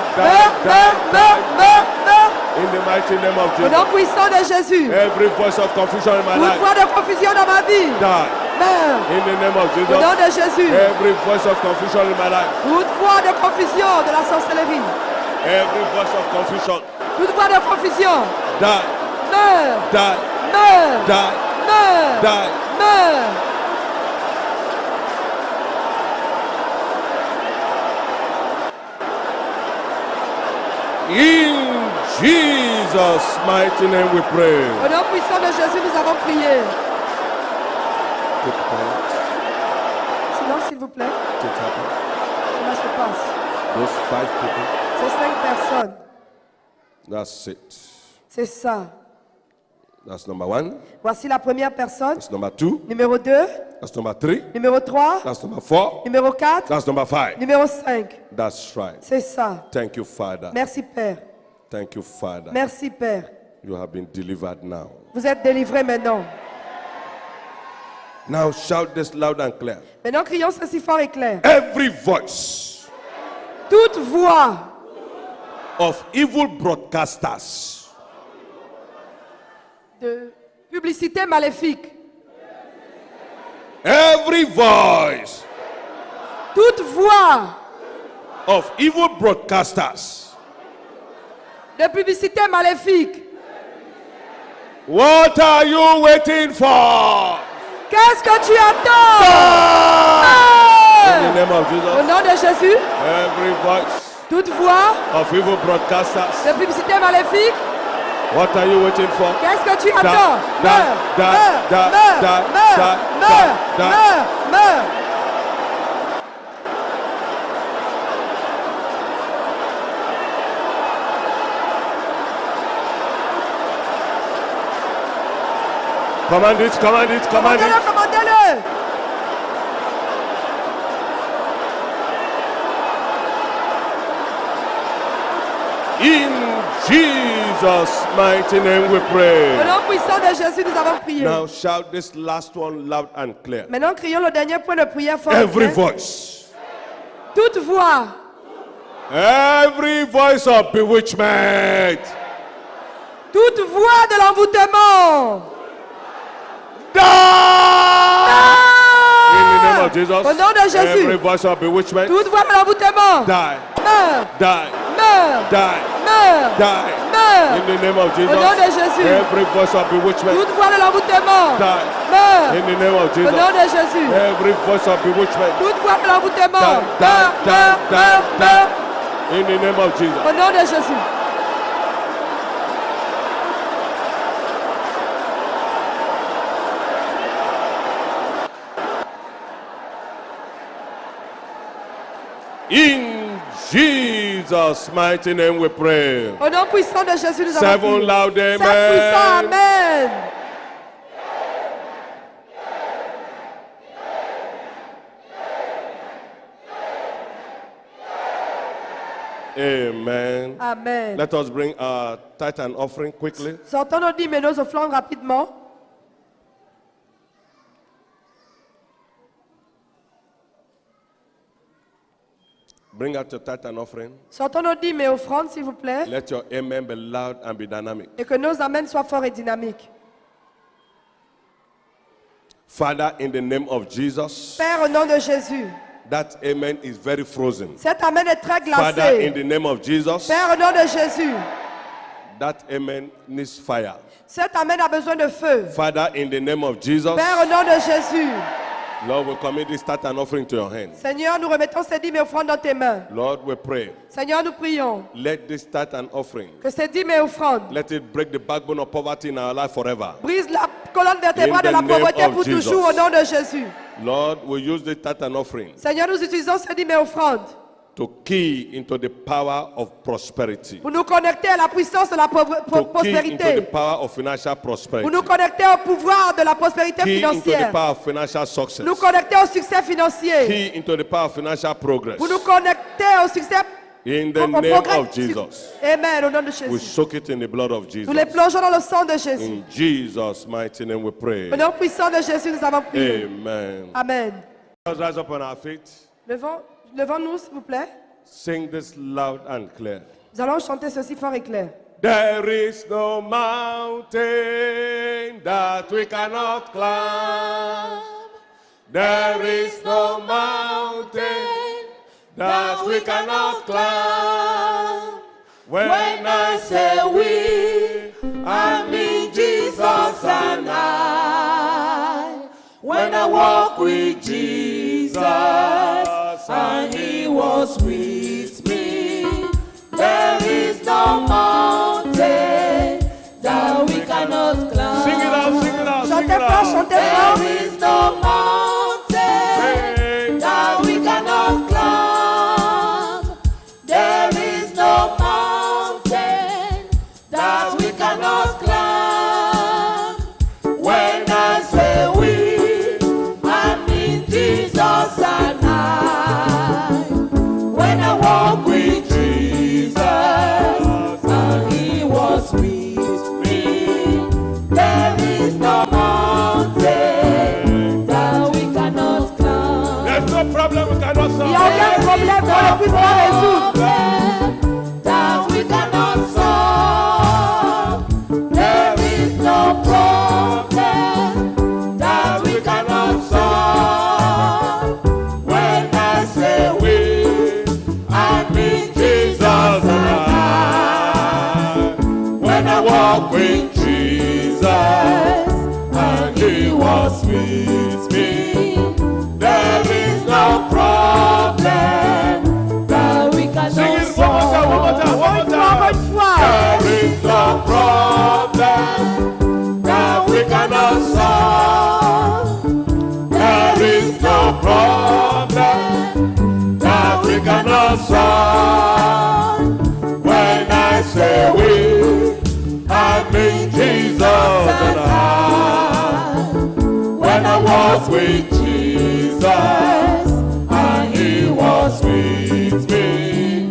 In the mighty name of Au nom Jesus. puissant de Jésus. Every voice of confusion in my Toute life. voix de confusion dans ma vie. Die. Meurs. In the name of Au nom Jesus. de Jésus. Every voice of confusion in my life. Toute voix de confusion de la sorcellerie. Every voice of confusion. Toute voix de confusion. Die. Meurs. Die. Meurs. Die. Meurs. Die. Meurs. In Jesus' mighty name we pray. Au nom puissant de Jésus, nous avons prié. Keep quiet. Silence, s'il vous plaît. It happened. Cela se passe. Those 5 people. Ces 5 personnes. That's it. C'est ça. That's number 1. Voici la première personne. That's number 2. Numéro 2. That's number 3. Numéro 3. That's number 4. Numéro 4. That's number 5. Numéro 5. That's right. C'est ça. Thank you, Father. Merci Père. Thank you, Father. Merci Père. You have been delivered now. Vous êtes délivrés maintenant. Now shout this loud and clear. Maintenant crions ceci fort et clair. Every voice Toute voix of evil broadcasters de publicité maléfique Every voice toute voix of evil broadcasters, de publicité maléfique, what are you waiting for? qu'est-ce que tu attends? In the name of Au Jesus, nom de Jésus, every voice toute voix of evil broadcasters, de publicité maléfique, what are you waiting for? qu'est-ce que tu attends? da, da, da, da, da, da. Meurs. Command it, command it, command it. Commandez-le. In Jesus' mighty name we Au pray. nom puissant de Jésus, nous avons prié. Now shout this last one loud and clear. Maintenant, crions le dernier point de prière fort. et Every clair. voice. Toute voix, Every voice of bewitchment. toute voix de l'envoûtement. Die! In the name of Jesus. Au nom de Jésus. Every voice of bewitchment. Toute voix de l'envoûtement. Die. Meurs, Die. meurs, Die. meurs, Die. meurs. In the name of Jesus. Au nom de Jésus. Every voice of bewitchment. Toute voix de l'envoûtement. Die. Meurs. In the name of Au Jesus. nom de Jésus. Every voice of bewitchment. Toute voix de l'envoûtement. Die, die, Meurs, die, meurs, die, meurs. In the name of Jesus. Au nom de Jésus. In Jesus' mighty name we pray. Au nom puissant de Jésus, nous avons Seven prié. loud Sept puissants, amen. amen. Amen. Amen. Let us bring our tithe and offering quickly. Sortons nos dîmes et nos offrandes rapidement. Bring out your tithe and offering. Sortons nos dîmes et offrandes, s'il vous plaît. Let your amen be loud and be dynamic. Et que nos amens soient forts et dynamiques. Father, in the name of Jesus, Père, au nom de Jésus. that amen is very frozen. Cet amen est très Father, in glacé. the name of Jesus, Père, au nom de Jésus. that amen needs fire. Cet amen a besoin de feu. Father, in the name of Jesus, Père, au nom de Jésus. Lord, we commit this tithe and offering to your hands. Seigneur, nous remettons ces dîmes et offrandes dans tes mains. Lord, we pray, Seigneur, nous prions let this tithe and offering, que ces dîmes et offrandes let it break the backbone of poverty in our life forever. brise la colonne vertébrale In de la the name pauvreté of pour Jesus. toujours au nom de Jésus. Lord, we use the tithe and offering Seigneur, nous utilisons ces dîmes et offrandes to key into the power of prosperity, pour nous connecter à la puissance de la to key into the prospérité, power of financial pour prosperity, nous connecter au pouvoir de la prospérité key into the financière, power of financial success, nous connecter au succès financier, key into the power of financial progress. pour nous connecter au succès, In the au name progrès. of Jesus, Amen, au nom de we Jésus. soak it in the blood of Jesus. Nous les plongeons dans le sang de Jésus. In Jesus' mighty name we pray. Au nom puissant de Jésus, nous avons prié. Amen. Amen. Let's rise up on our feet. Levons-nous, s'il vous plaît. Sing this loud and clear. Nous allons chanter ceci fort et clair. There is no mountain that we cannot climb. There is no mountain that we cannot climb. When I say we, I mean Jesus and I. When I walk with Jesus and He was with me, there is no mountain that we cannot climb. Sing it out, sing it out, sing it Chantez fort, out. chantez fort. There is no mountain that we cannot climb. There is no mountain that we cannot climb. When I say we, I mean Jesus and I. When I walk with Jesus and He was with me, there is no mountain that we cannot climb. There's no problem we cannot solve. Il n'y a aucun problème qu'on ne puisse pas résoudre. That we cannot solve. There is no problem that we cannot solve. was with me. There is no problem that we cannot Sing it one more time, one more time, one more time. There is no problem that we cannot solve. There is no problem that we cannot solve. When I say we, I mean Jesus and I. When I was with Jesus and He was with me,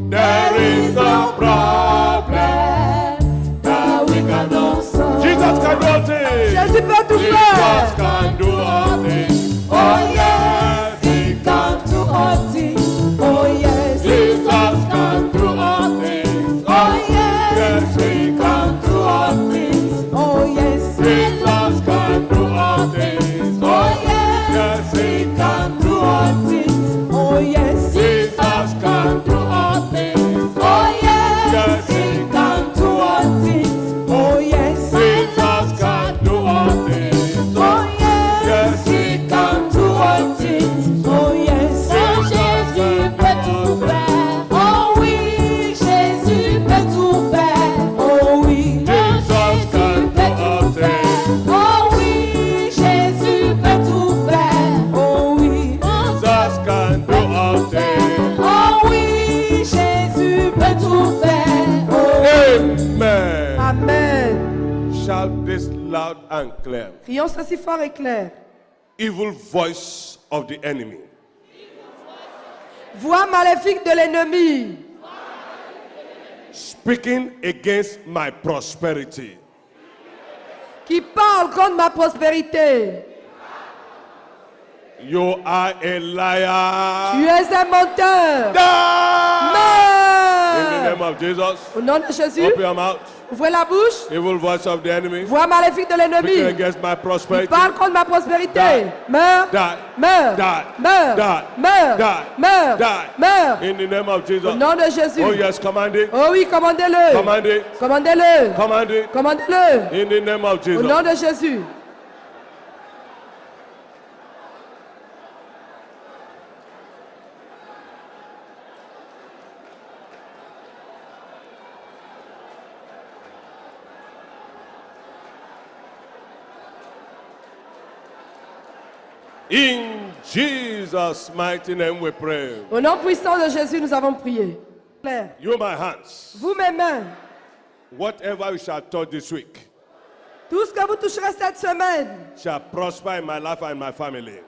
there is no problem that we cannot solve. Jesus can do all things. Jésus peut tout Jesus faire. can do all things. Oh yes, He can do all things. Oh yes. Jesus can do all things. Oh yes, He can do all things. Oh yes. Jesus can do all things. Oh yes, He can do all things. Oh yes. Jesus can do all things. Oh yes, He can do all things. Oh yes. Jesus can do all things. Oh yes. Yes, He can do all things. Oh yes. Jésus peut tout faire. Oh oui, Jésus peut tout faire. Oh oui. Jesus can do all things. Oh oui, Jésus peut tout faire. Oh oui. Jesus can do all things. Oh oui, Jésus peut tout faire. Oh Amen. Amen. Shout this loud and clear. Crions ceci fort et clair. Evil voice of the enemy. Voix maléfique de l'ennemi Speaking against my prosperity. qui parle contre ma prospérité. You are a liar. Tu es un menteur. Die! In the Meurs. name of Jesus. Au nom de Jésus, Open your mouth. ouvrez la bouche. Evil voice of the enemy. Voix maléfique de Speaking l'ennemi against my qui prosperity. parle contre ma prospérité. Die. Meurs. Die. Meurs. Die. Meurs. Die. Meurs. Die. Meurs. Die. Meurs. In the name of Au Jesus. nom de Jésus. Oh yes, command it. Oh oui, commandez-le. Command it. Commandez-le. Command it. Commandez-le. In the name of Au Jesus. nom de Jésus. In Jesus' mighty name we pray. Au nom puissant de Jésus, nous avons prié. Claire. You my hands. Vous, mes mains, Whatever you shall touch this week tout ce que vous toucherez cette semaine shall prosper in my life and my family.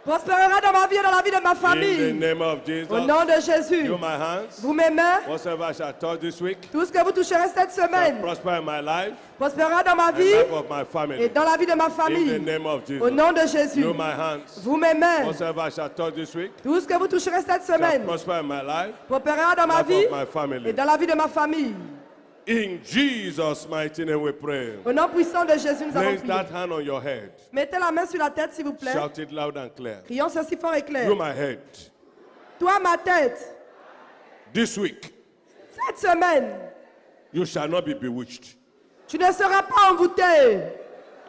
prospérera dans ma vie et dans la vie de ma In the famille. name of Jesus. Au nom de Jésus. You my hands. Vous, mes mains, Whatever I shall touch this week tout ce que vous toucherez cette shall semaine prosper in my life prospérera dans ma and vie life of my et family. dans la vie de ma In the famille. name of Au Jesus. nom de Jésus. You my hands. Vous, mes mains, Whatever I shall touch this week tout ce que vous toucherez cette shall semaine prosper in my life, prospérera dans ma life vie of my family. et dans la vie de ma famille. In Jesus' mighty name we pray. Au nom puissant de Jésus, nous avons Place prié. that hand on your head. Mettez la main sur la tête, s'il vous plaît. Shout it loud and clear. Crions ceci fort et clair. You my head. Toi, ma tête, This week cette semaine, you shall not be bewitched. tu ne seras pas envoûté.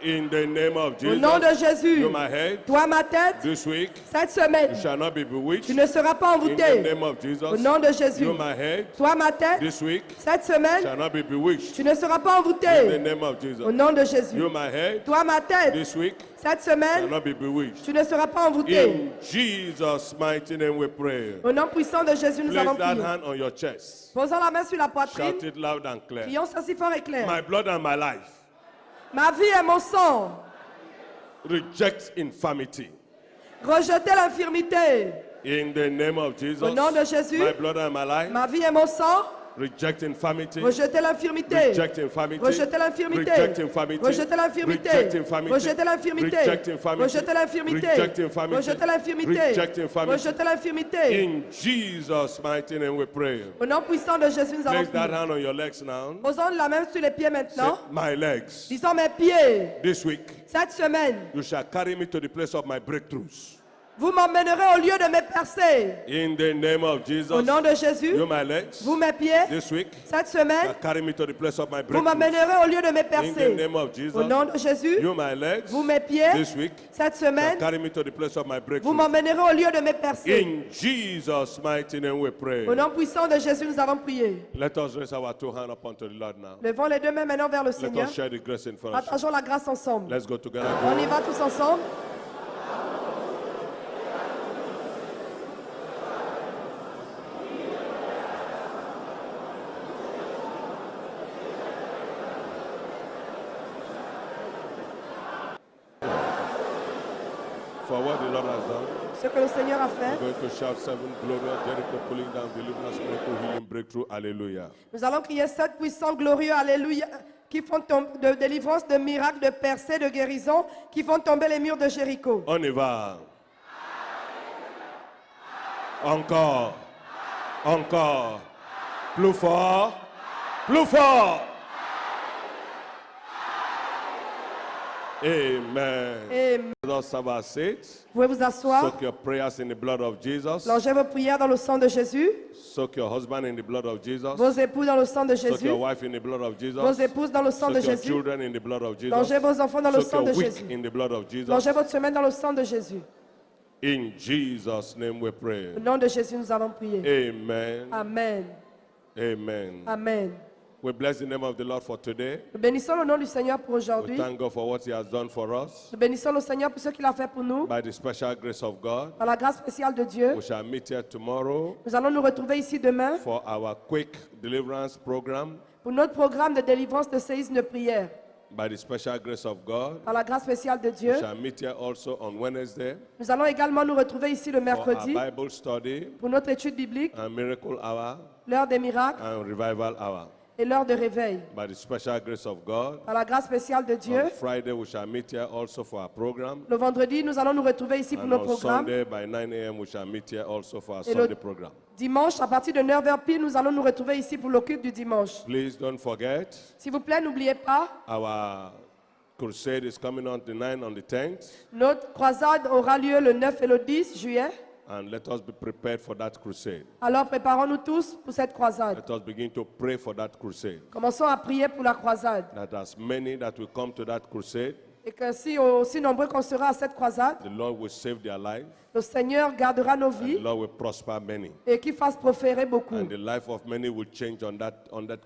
In the name of Au nom de Jesus. Jésus. You my head. Toi, ma tête, This week cette semaine, you shall not be bewitched. tu ne seras pas In the envoûté. name of Jesus. Au nom de Jésus. You my head. Toi, ma tête, This week cette semaine, shall not be bewitched. tu ne seras pas In the envoûté. name of Au Jesus. nom de Jésus. You my head. Toi, ma tête, This week cette shall semaine, not be bewitched. tu ne seras pas envoûté. In Jesus' mighty name we pray. Au nom puissant de Jésus, nous avons Place that prié. hand on your chest. Posons la main sur la poitrine. Shout it loud and clear. Crions ceci fort et clair. My blood and my life Ma vie et mon sang, reject infirmity. rejetez l'infirmité. In the name of Jesus. Au nom de Jésus. My blood and my life Ma vie et mon sang, reject infirmity. rejetez l'infirmité. Reject infirmity. Rejetez l'infirmité. Reject infirmity. Rejetez l'infirmité. Reject infirmity. Rejetez l'infirmité. Reject infirmity. Rejetez l'infirmité. Reject infirmity. Rejetez l'infirmité. Reject infirmity. Rejetez l'infirmité. In Jesus' mighty name we pray. Au nom puissant de Jésus, nous avons Place that prié. hand on your legs now. Posons la main sur les pieds Say, maintenant. my legs. Disons mes pieds. This week Cette semaine, you shall carry me to the place of my breakthroughs. Vous m'emmènerez au lieu de mes percées. In the name of Jesus. Au nom de Jésus, You my legs. vous mes pieds, This week. cette semaine, Carry me to the place of my vous breakthrough. m'emmènerez au lieu de mes In the percées. name of Jesus. Au nom de Jésus, You my legs. vous mes pieds, This week. cette semaine, Carry me to the place of my vous breakthrough. m'emmènerez au lieu de mes percées. In Jesus' mighty name we pray. Au nom puissant de Jésus, nous avons prié. Let us raise our two hands up unto the Lord now. Levons les deux mains maintenant vers le Let Seigneur. us share the grace in fellowship. Partageons la grâce ensemble. Let's go together. On y va tous ensemble. For what the Lord has done, Ce que le Seigneur a fait, we're going to shout 7 glorious, Jericho pulling down, deliverance, miracle, healing, breakthrough. Hallelujah. nous allons crier 7 puissants, glorieux, alléluia, qui font tomber de délivrance, de miracles, de percées, de guérison, qui font tomber les murs de Jéricho. On y va. Encore. Encore. Plus fort. Plus fort. Amen. Amen. Let us have our seats. Vous pouvez vous asseoir. Soak your prayers in the blood of Jesus. Longez vos prières dans le sang de Jésus. Soak your husband in the blood of Jesus. Vos époux dans le sang de Soak Jésus. your wife in the blood of Jesus. Vos épouses dans le sang de Soak your Jésus. children in the blood of Jesus. Longez vos enfants dans le Soak sang de your week Jésus. in the blood of Jesus. Longez votre semaine dans le sang de Jésus. In Jesus' name we pray. Au nom de Jésus, nous avons prié. Amen. Amen. Amen. Amen. We bless the name of the Lord for today. Nous bénissons le nom du Seigneur pour We aujourd'hui. thank God for what He has done for us. Nous bénissons le Seigneur pour ce qu'il a fait pour nous. By the special grace of God, Par la grâce spéciale de Dieu, we shall meet here tomorrow nous allons nous retrouver ici demain for our quick deliverance program. pour notre programme de délivrance de séisme de prière. By the special grace of God, Par la grâce spéciale de Dieu, we shall meet here also on Wednesday nous allons également nous retrouver ici le for our mercredi Bible study pour notre étude biblique, and miracle hour l'heure des miracles and revival hour. et l'heure de réveil. By the special grace of God, Par la grâce spéciale de Dieu, on Friday we shall meet here also for our program. le vendredi, nous allons nous retrouver ici pour And nos on programmes. Sunday by 9 a.m. we shall meet here also for our Et le- Sunday program. Dimanche, à partir de 9h pile, nous allons nous retrouver ici pour le culte du dimanche. Please don't forget, S'il vous plaît, n'oubliez pas, our crusade is coming on the 9th, on the 10th. notre croisade aura lieu le 9 et le 10 juillet. And let us be prepared for that crusade. Alors préparons-nous tous pour cette croisade. Let us begin to pray for that crusade. Commençons à prier pour la croisade. That as many that will come to that crusade, Et que si aussi nombreux qu'on sera à cette croisade, the Lord will save their life. le Seigneur gardera nos And the vies Lord will prosper many. et qu'il fasse prospérer beaucoup. And the life of many will change on that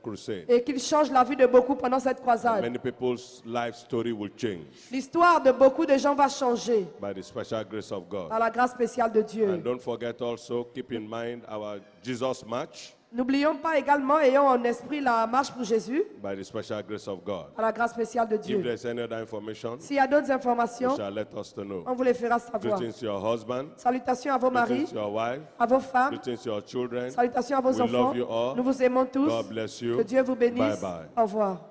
crusade. Et qu'il change la vie de beaucoup pendant cette croisade. Many people's life story will change L'histoire de beaucoup de gens va changer by the special grace of God. par la grâce spéciale de Dieu. And don't forget also, keep in mind our Jesus march N'oublions pas également, ayons en esprit la marche pour Jésus, by the special grace of God. par la grâce spéciale de If Dieu. there's any other information, S'il y a d'autres you informations, shall let us to know. on vous les fera savoir. Greetings to your husband, Salutations à vos maris, greetings to your wife, à vos femmes, greetings to your children. salutations à vos We enfants. love you all. Nous vous aimons tous. God bless you. Que Dieu vous bénisse. Bye bye. Au revoir.